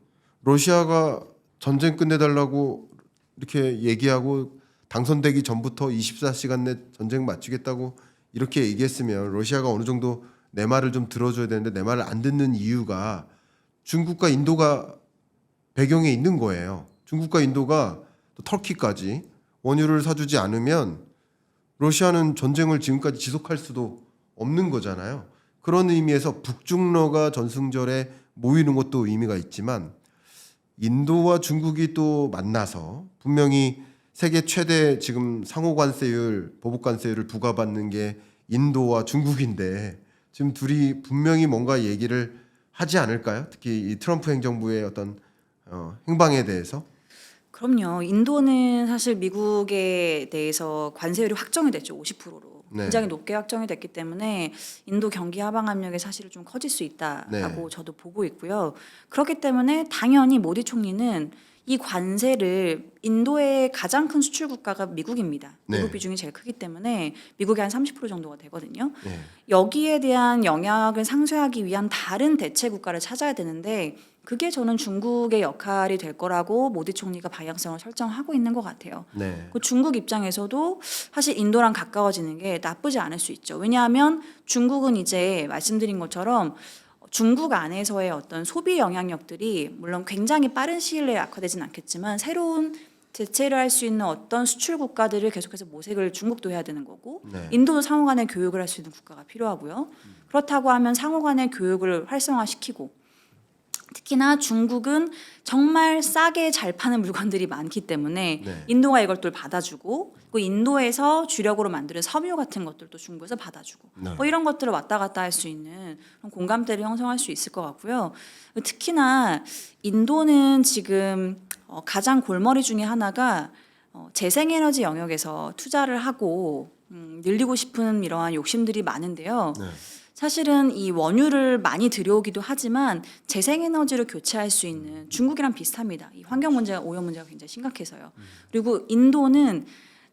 러시아가 전쟁 끝내달라고 이렇게 얘기하고 당선되기 전부터 24시간 내 전쟁 마치겠다고 이렇게 얘기했으면 러시아가 어느 정도 내 말을 좀 들어줘야 되는데 내 말을 안 듣는 이유가 중국과 인도가 배경에 있는 거예요. 중국과 인도가 또 터키까지 원유를 사주지 않으면 러시아는 전쟁을 지금까지 지속할 수도 없는 거잖아요. 그런 의미에서 북중러가 전승절에 모이는 것도 의미가 있지만 인도와 중국이 또 만나서 분명히 세계 최대 지금 상호 관세율, 보복 관세율을 부과받는 게 인도와 중국인데 지금 둘이 분명히 뭔가 얘기를 하지 않을까요? 특히 이 트럼프 행정부의 어떤 행방에 대해서. 그럼요. 인도는 사실 미국에 대해서 관세율이 확정이 됐죠. 50%로. 네. 굉장히 높게 확정이 됐기 때문에 인도 경기 하방 압력이 사실은 좀 커질 수 있다라고 네. 저도 보고 있고요. 그렇기 때문에 당연히 모디 총리는 이 관세를 인도의 가장 큰 수출 국가가 미국입니다. 미국 네. 비중이 제일 크기 때문에 미국이 한 30% 정도가 되거든요. 네. 여기에 대한 영향을 상쇄하기 위한 다른 대체 국가를 찾아야 되는데 그게 저는 중국의 역할이 될 거라고 모디 총리가 방향성을 설정하고 있는 것 같아요. 네. 그 중국 입장에서도 사실 인도랑 가까워지는 게 나쁘지 않을 수 있죠. 왜냐하면 중국은 이제 말씀드린 것처럼 중국 안에서의 어떤 소비 영향력들이 물론 굉장히 빠른 시일 내에 악화되진 않겠지만 새로운 대체를 할 수 있는 어떤 수출 국가들을 계속해서 모색을 중국도 해야 되는 거고 네. 인도도 상호 간의 교육을 할 수 있는 국가가 필요하고요. 그렇다고 하면 상호 간의 교육을 활성화시키고 특히나 중국은 정말 싸게 잘 파는 물건들이 많기 때문에 네. 인도가 이걸 또 받아주고 그 인도에서 주력으로 만드는 섬유 같은 것들도 중국에서 받아주고 네. 뭐 이런 것들을 왔다 갔다 할 수 있는 그런 공감대를 형성할 수 있을 것 같고요. 특히나 인도는 지금 가장 골머리 중에 하나가 재생에너지 영역에서 투자를 하고 늘리고 싶은 이러한 욕심들이 많은데요. 네. 사실은 이 원유를 많이 들여오기도 하지만 재생에너지로 교체할 수 있는 중국이랑 비슷합니다. 이 환경 문제가 오염 문제가 굉장히 심각해서요. 그리고 인도는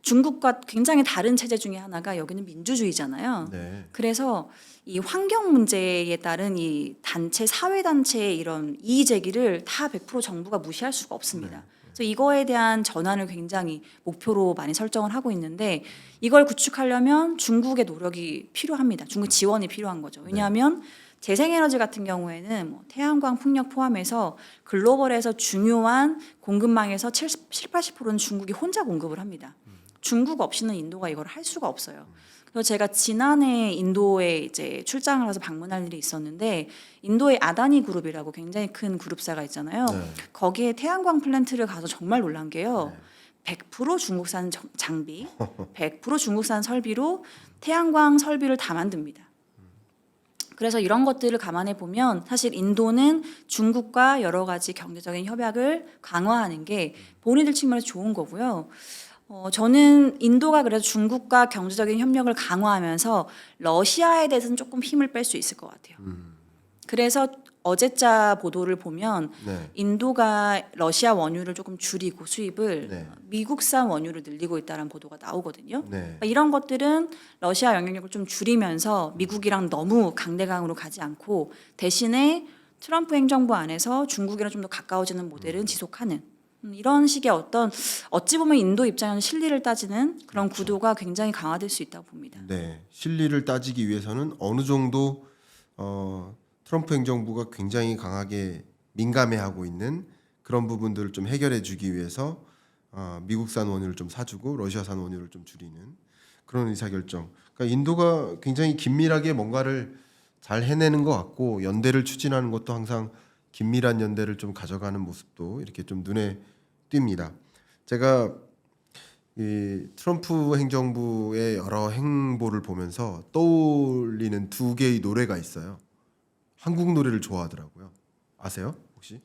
중국과 굉장히 다른 체제 중에 하나가 여기는 민주주의잖아요. 네. 그래서 이 환경 문제에 따른 이 단체 사회 단체의 이런 이의 제기를 다 100% 정부가 무시할 수가 없습니다. 그래서 이거에 대한 전환을 굉장히 목표로 많이 설정을 하고 있는데 이걸 구축하려면 중국의 노력이 필요합니다. 중국 지원이 필요한 거죠. 왜냐하면 재생에너지 같은 경우에는 뭐 태양광, 풍력 포함해서 글로벌에서 중요한 공급망에서 80%는 중국이 혼자 공급을 합니다. 중국 없이는 인도가 이걸 할 수가 없어요. 그래서 제가 지난해 인도에 이제 출장을 가서 방문할 일이 있었는데 인도의 아다니 그룹이라고 굉장히 큰 그룹사가 있잖아요. 네. 거기에 태양광 플랜트를 가서 정말 놀란 게요. 100% 중국산 장비, 100% 중국산 설비로 태양광 설비를 다 만듭니다. 그래서 이런 것들을 감안해 보면 사실 인도는 중국과 여러 가지 경제적인 협약을 강화하는 게 본인들 측면에서 좋은 거고요. 저는 인도가 그래서 중국과 경제적인 협력을 강화하면서 러시아에 대해서는 조금 힘을 뺄 수 있을 것 같아요. 그래서 어제자 보도를 보면 네. 인도가 러시아 원유를 조금 줄이고 수입을 네. 미국산 원유를 늘리고 있다는 보도가 나오거든요. 네. 그러니까 이런 것들은 러시아 영향력을 좀 줄이면서 미국이랑 너무 강대강으로 가지 않고 대신에 트럼프 행정부 안에서 중국이랑 좀 더 가까워지는 모델은 지속하는 이런 식의 어떤 어찌 보면 인도 입장에서는 실리를 따지는 그런 구도가 굉장히 강화될 수 있다고 봅니다. 네. 실리를 따지기 위해서는 어느 정도 트럼프 행정부가 굉장히 강하게 민감해하고 있는 그런 부분들을 좀 해결해 주기 위해서 미국산 원유를 좀 사주고 러시아산 원유를 좀 줄이는 그런 의사결정. 그러니까 인도가 굉장히 긴밀하게 뭔가를 잘 해내는 것 같고 연대를 추진하는 것도 항상 긴밀한 연대를 좀 가져가는 모습도 이렇게 좀 눈에 띕니다. 제가 이 트럼프 행정부의 여러 행보를 보면서 떠올리는 두 개의 노래가 있어요. 한국 노래를 좋아하더라고요. 아세요? 혹시?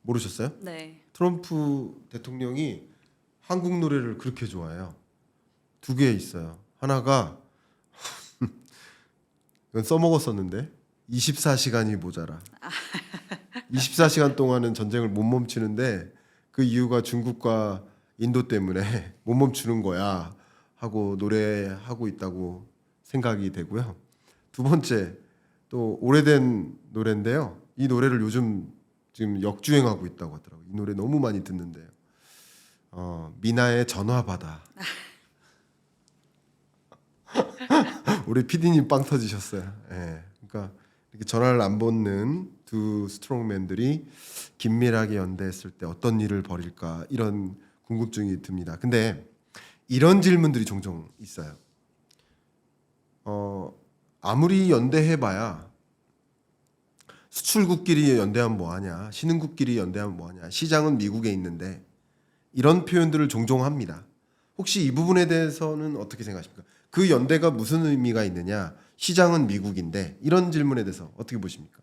모르셨어요? 네. 트럼프 대통령이 한국 노래를 그렇게 좋아해요. 두 개 있어요. 하나가 이건 써먹었었는데 24시간이 모자라. 24시간 동안은 전쟁을 못 멈추는데 그 이유가 중국과 인도 때문에 못 멈추는 거야 하고 노래하고 있다고 생각이 되고요. 두 번째 또 오래된 노래인데요. 이 노래를 요즘 지금 역주행하고 있다고 하더라고요. 이 노래 너무 많이 듣는데요. 미나의 전화 받아. 우리 PD님 빵 터지셨어요. 예. 그러니까 이렇게 전화를 안 받는 두 스트롱맨들이 긴밀하게 연대했을 때 어떤 일을 벌일까 이런 궁금증이 듭니다. 근데 이런 질문들이 종종 있어요. 아무리 연대해봐야 수출국끼리 연대하면 뭐하냐, 신흥국끼리 연대하면 뭐하냐, 시장은 미국에 있는데 이런 표현들을 종종 합니다. 혹시 이 부분에 대해서는 어떻게 생각하십니까? 그 연대가 무슨 의미가 있느냐, 시장은 미국인데 이런 질문에 대해서 어떻게 보십니까?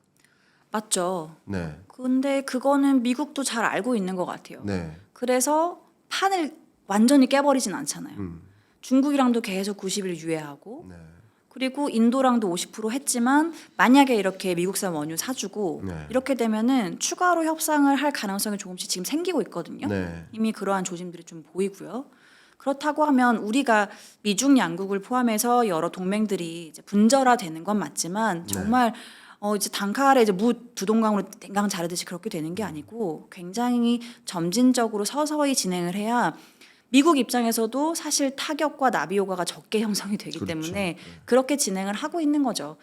맞죠. 네, 근데 그거는 미국도 잘 알고 있는 것 같아요. 네, 그래서 판을 완전히 깨버리진 않잖아요. 음, 중국이랑도 계속 90일 유예하고 네, 그리고 인도랑도 50% 했지만 만약에 이렇게 미국산 원유 사주고 네. 이렇게 되면은 추가로 협상을 할 가능성이 조금씩 지금 생기고 있거든요. 네, 이미 그러한 조짐들이 좀 보이고요. 그렇다고 하면 우리가 미중 양국을 포함해서 여러 동맹들이 이제 분절화되는 건 맞지만 정말 이제 단칼에 이제 무 두 동강으로 댕강 자르듯이 그렇게 되는 게 아니고 굉장히 점진적으로 서서히 진행을 해야 미국 입장에서도 사실 타격과 나비 효과가 적게 형성이 되기 그렇죠. 때문에 네. 그렇게 진행을 하고 있는 거죠.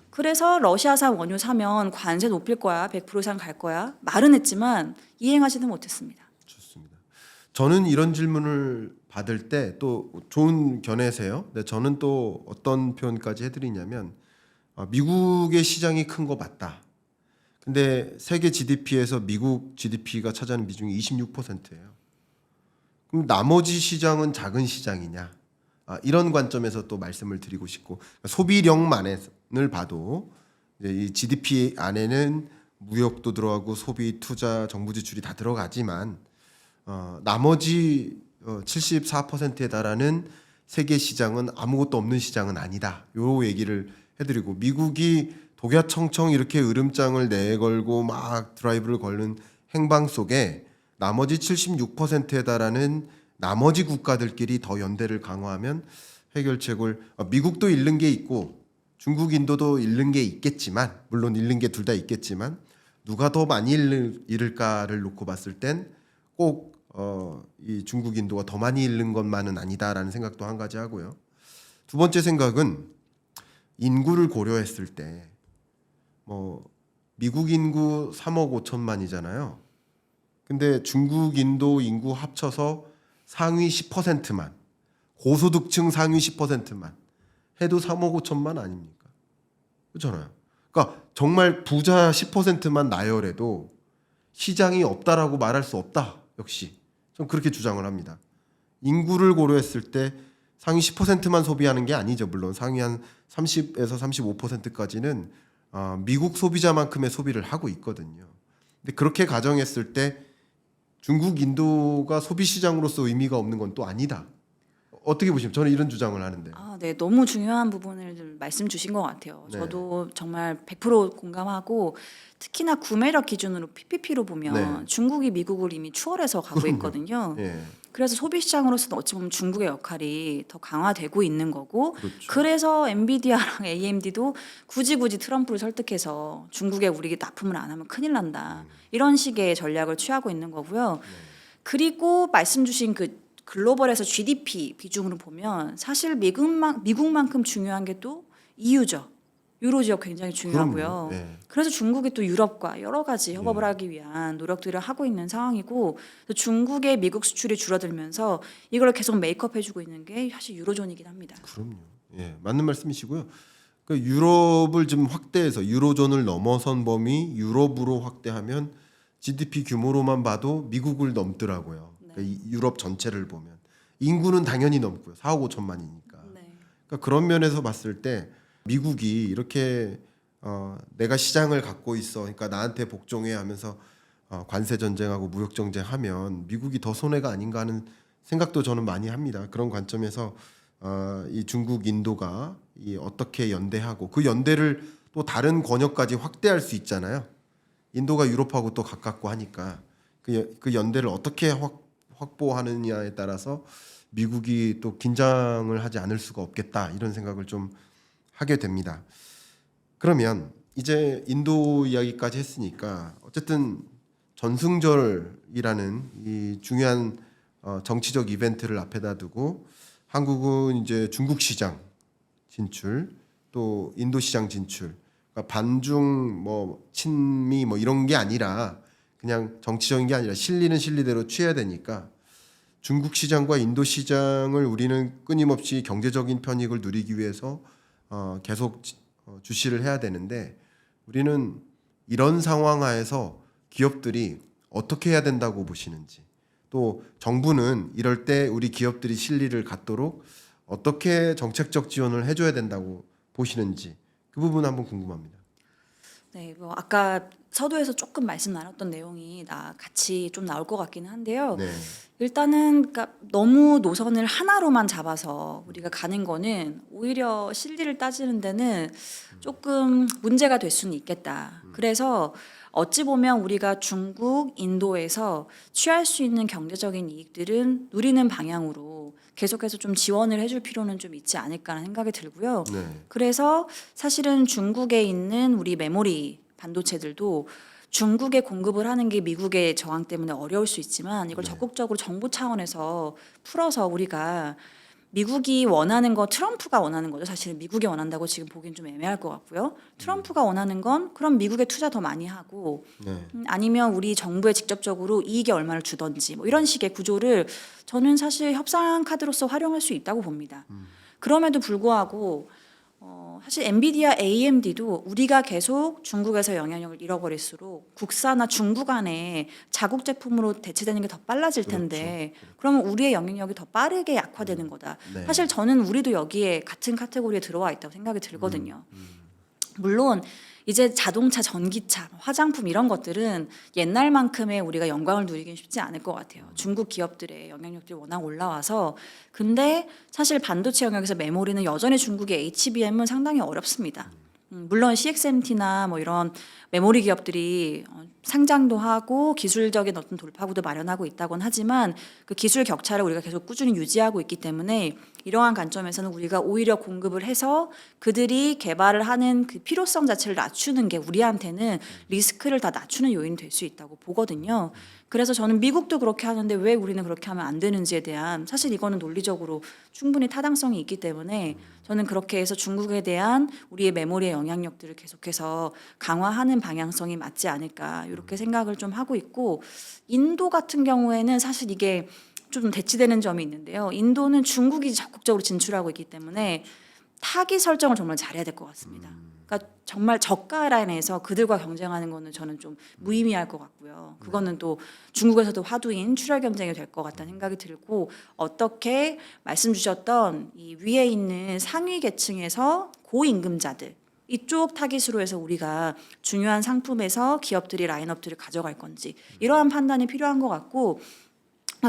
그래서 러시아산 원유 사면 관세 높일 거야, 100% 이상 갈 거야 말은 했지만 이행하지는 못했습니다. 좋습니다. 저는 이런 질문을 받을 때 또 좋은 견해세요. 근데 저는 또 어떤 표현까지 해드리냐면 미국의 시장이 큰 거 맞다. 근데 세계 GDP에서 미국 GDP가 차지하는 비중이 26%예요. 그럼 나머지 시장은 작은 시장이냐? 이런 관점에서 또 말씀을 드리고 싶고 소비력만을 봐도 이제 이 GDP 안에는 무역도 들어가고 소비, 투자, 정부 지출이 다 들어가지만 나머지 74%에 달하는 세계 시장은 아무것도 없는 시장은 아니다. 요 얘기를 해드리고 미국이 독야청청 이렇게 으름장을 내걸고 막 드라이브를 걸는 행방 속에 나머지 76%에 달하는 나머지 국가들끼리 더 연대를 강화하면 해결책을 미국도 잃는 게 있고 중국, 인도도 잃는 게 있겠지만 물론 잃는 게 둘 다 있겠지만 누가 더 많이 잃을까를 놓고 봤을 땐 꼭 이 중국, 인도가 더 많이 잃는 것만은 아니다라는 생각도 한 가지 하고요. 두 번째 생각은 인구를 고려했을 때 뭐 미국 인구 3억 5천만이잖아요. 근데 중국, 인도 인구 합쳐서 상위 10%만, 고소득층 상위 10%만 해도 3억 5천만 아닙니까? 그렇잖아요. 그러니까 정말 부자 10%만 나열해도 시장이 없다라고 말할 수 없다. 역시 좀 그렇게 주장을 합니다. 인구를 고려했을 때 상위 10%만 소비하는 게 아니죠. 물론 상위 한 30에서 35%까지는 미국 소비자만큼의 소비를 하고 있거든요. 근데 그렇게 가정했을 때 중국, 인도가 소비 시장으로서 의미가 없는 건 또 아니다. 어떻게 보시면 저는 이런 주장을 하는데. 네, 너무 중요한 부분을 좀 말씀 주신 것 같아요. 네. 저도 정말 100% 공감하고 특히나 구매력 기준으로 PPP로 보면 네. 중국이 미국을 이미 추월해서 가고 그럼요. 있거든요. 예, 그래서 소비 시장으로서는 어찌 보면 중국의 역할이 더 강화되고 있는 거고 그렇죠. 그래서 엔비디아랑 AMD도 굳이 트럼프를 설득해서 중국에 우리 납품을 안 하면 큰일 난다. 이런 식의 전략을 취하고 있는 거고요. 그리고 말씀 주신 그 글로벌에서 GDP 비중으로 보면 사실 미국만큼 중요한 게 또 EU죠. 유로 지역 굉장히 중요하고요. 그럼요. 예. 그래서 중국이 또 유럽과 여러 가지 협업을 하기 위한 노력들을 하고 있는 상황이고 중국의 미국 수출이 줄어들면서 이걸 계속 메이크업 해주고 있는 게 사실 유로존이긴 합니다. 그럼요. 예, 맞는 말씀이시고요. 그 유럽을 좀 확대해서 유로존을 넘어선 범위 유럽으로 확대하면 GDP 규모로만 봐도 미국을 넘더라고요. 네. 그러니까 이 유럽 전체를 보면 인구는 당연히 넘고요. 4억 5천만이니까. 네. 그러니까 그런 면에서 봤을 때 미국이 이렇게 내가 시장을 갖고 있어, 그러니까 나한테 복종해 하면서 관세 전쟁하고 무역 전쟁하면 미국이 더 손해가 아닌가 하는 생각도 저는 많이 합니다. 그런 관점에서 이 중국, 인도가 이 어떻게 연대하고 그 연대를 또 다른 권역까지 확대할 수 있잖아요. 인도가 유럽하고 또 가깝고 하니까 그 연대를 어떻게 확보하느냐에 따라서 미국이 또 긴장을 하지 않을 수가 없겠다 이런 생각을 좀 하게 됩니다. 그러면 이제 인도 이야기까지 했으니까 어쨌든 전승절이라는 이 중요한 정치적 이벤트를 앞에다 두고 한국은 이제 중국 시장 진출 또 인도 시장 진출 그러니까 반중 뭐 친미 뭐 이런 게 아니라 그냥 정치적인 게 아니라 실리는 실리대로 취해야 되니까 중국 시장과 인도 시장을 우리는 끊임없이 경제적인 편익을 누리기 위해서 계속 주시를 해야 되는데 우리는 이런 상황 하에서 기업들이 어떻게 해야 된다고 보시는지 또 정부는 이럴 때 우리 기업들이 실리를 갖도록 어떻게 정책적 지원을 해줘야 된다고 보시는지 그 부분 한번 궁금합니다. 네, 뭐 아까 서두에서 조금 말씀 나눴던 내용이 같이 좀 나올 것 같기는 한데요. 네, 일단은 그러니까 너무 노선을 하나로만 잡아서 우리가 가는 거는 오히려 실리를 따지는 데는 조금 문제가 될 수는 있겠다. 그래서 어찌 보면 우리가 중국, 인도에서 취할 수 있는 경제적인 이익들은 누리는 방향으로 계속해서 좀 지원을 해줄 필요는 좀 있지 않을까라는 생각이 들고요. 네, 그래서 사실은 중국에 있는 우리 메모리 반도체들도 중국에 공급을 하는 게 미국의 저항 때문에 어려울 수 있지만 이걸 네. 적극적으로 정부 차원에서 풀어서 우리가 미국이 원하는 거 트럼프가 원하는 거죠. 사실은 미국이 원한다고 지금 보기엔 좀 애매할 것 같고요. 트럼프가 원하는 건 그럼 미국에 투자 더 많이 하고 네. 아니면 우리 정부에 직접적으로 이익에 얼마를 주던지 뭐 이런 식의 구조를 저는 사실 협상 카드로서 활용할 수 있다고 봅니다. 그럼에도 불구하고 사실 엔비디아, AMD도 우리가 계속 중국에서 영향력을 잃어버릴수록 국사나 중국 안에 자국 제품으로 대체되는 게 더 빨라질 텐데 그러면 우리의 영향력이 더 빠르게 약화되는 거다. 네. 사실 저는 우리도 여기에 같은 카테고리에 들어와 있다고 생각이 들거든요. 물론 이제 자동차, 전기차, 화장품 이런 것들은 옛날만큼의 우리가 영광을 누리긴 쉽지 않을 것 같아요. 중국 기업들의 영향력들이 워낙 올라와서 근데 사실 반도체 영역에서 메모리는 여전히 중국의 HBM은 상당히 어렵습니다. 물론 CXMT나 뭐 이런 메모리 기업들이 상장도 하고 기술적인 어떤 돌파구도 마련하고 있다곤 하지만 그 기술 격차를 우리가 계속 꾸준히 유지하고 있기 때문에 이러한 관점에서는 우리가 오히려 공급을 해서 그들이 개발을 하는 그 필요성 자체를 낮추는 게 우리한테는 리스크를 다 낮추는 요인이 될 수 있다고 보거든요. 그래서 저는 미국도 그렇게 하는데 왜 우리는 그렇게 하면 안 되는지에 대한 사실 이거는 논리적으로 충분히 타당성이 있기 때문에 저는 그렇게 해서 중국에 대한 우리의 메모리의 영향력들을 계속해서 강화하는 방향성이 맞지 않을까 이렇게 생각을 좀 하고 있고 인도 같은 경우에는 사실 이게 좀 대치되는 점이 있는데요. 인도는 중국이 적극적으로 진출하고 있기 때문에 타깃 설정을 정말 잘해야 될 것 같습니다. 그러니까 정말 저가 라인에서 그들과 경쟁하는 거는 저는 좀 무의미할 것 같고요. 그거는 또 중국에서도 화두인 출혈 경쟁이 될 것 같다는 생각이 들고 어떻게 말씀 주셨던 이 위에 있는 상위 계층에서 고임금자들 이쪽 타깃으로 해서 우리가 중요한 상품에서 기업들이 라인업들을 가져갈 건지 이러한 판단이 필요한 것 같고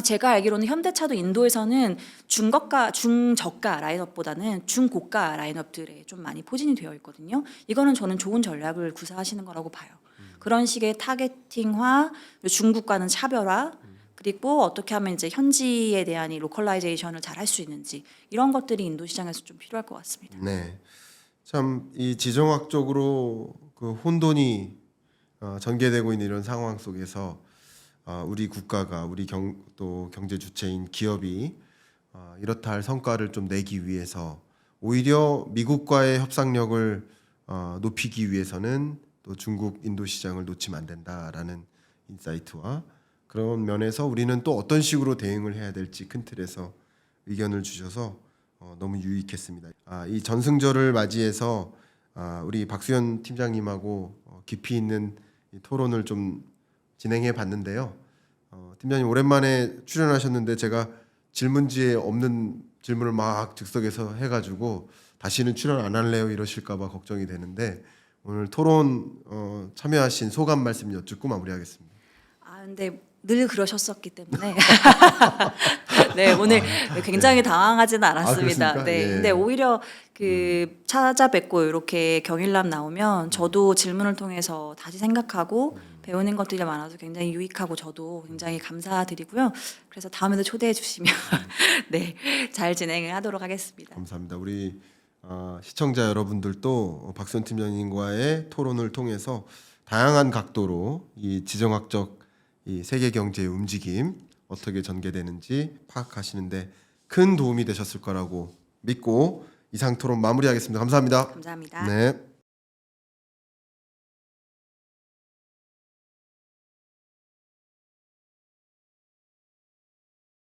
제가 알기로는 현대차도 인도에서는 중저가 라인업보다는 중고가 라인업들에 좀 많이 포진이 되어 있거든요. 이거는 저는 좋은 전략을 구사하시는 거라고 봐요. 그런 식의 타겟팅화, 중국과는 차별화, 그리고 어떻게 하면 이제 현지에 대한 이 로컬라이제이션을 잘 할 수 있는지 이런 것들이 인도 시장에서 좀 필요할 것 같습니다. 네. 참 이 지정학적으로 그 혼돈이 전개되고 있는 이런 상황 속에서 우리 국가가 우리 또 경제 주체인 기업이 이렇다 할 성과를 좀 내기 위해서 오히려 미국과의 협상력을 높이기 위해서는 또 중국, 인도 시장을 놓치면 안 된다라는 인사이트와 그런 면에서 우리는 또 어떤 식으로 대응을 해야 될지 큰 틀에서 의견을 주셔서 너무 유익했습니다. 이 전승절을 맞이해서 우리 박수현 팀장님하고 깊이 있는 이 토론을 좀 진행해 봤는데요. 팀장님 오랜만에 출연하셨는데 제가 질문지에 없는 질문을 막 즉석에서 해가지고 다시는 출연 안 할래요 이러실까봐 걱정이 되는데 오늘 토론 참여하신 소감 말씀 여쭙고 마무리하겠습니다. 근데 늘 그러셨었기 때문에 네 오늘 굉장히 당황하지는 않았습니다. 그렇습니까? 네, 예. 근데 오히려 그 찾아뵙고 이렇게 경일남 나오면 저도 질문을 통해서 다시 생각하고 배우는 것들이 많아서 굉장히 유익하고 저도 굉장히 감사드리고요. 그래서 다음에도 초대해 주시면 네 잘 진행을 하도록 하겠습니다. 감사합니다. 우리 시청자 여러분들도 박수현 팀장님과의 토론을 통해서 다양한 각도로 이 지정학적 이 세계 경제의 움직임 어떻게 전개되는지 파악하시는데 큰 도움이 되셨을 거라고 믿고 이상 토론 마무리하겠습니다. 감사합니다. 감사합니다. 네.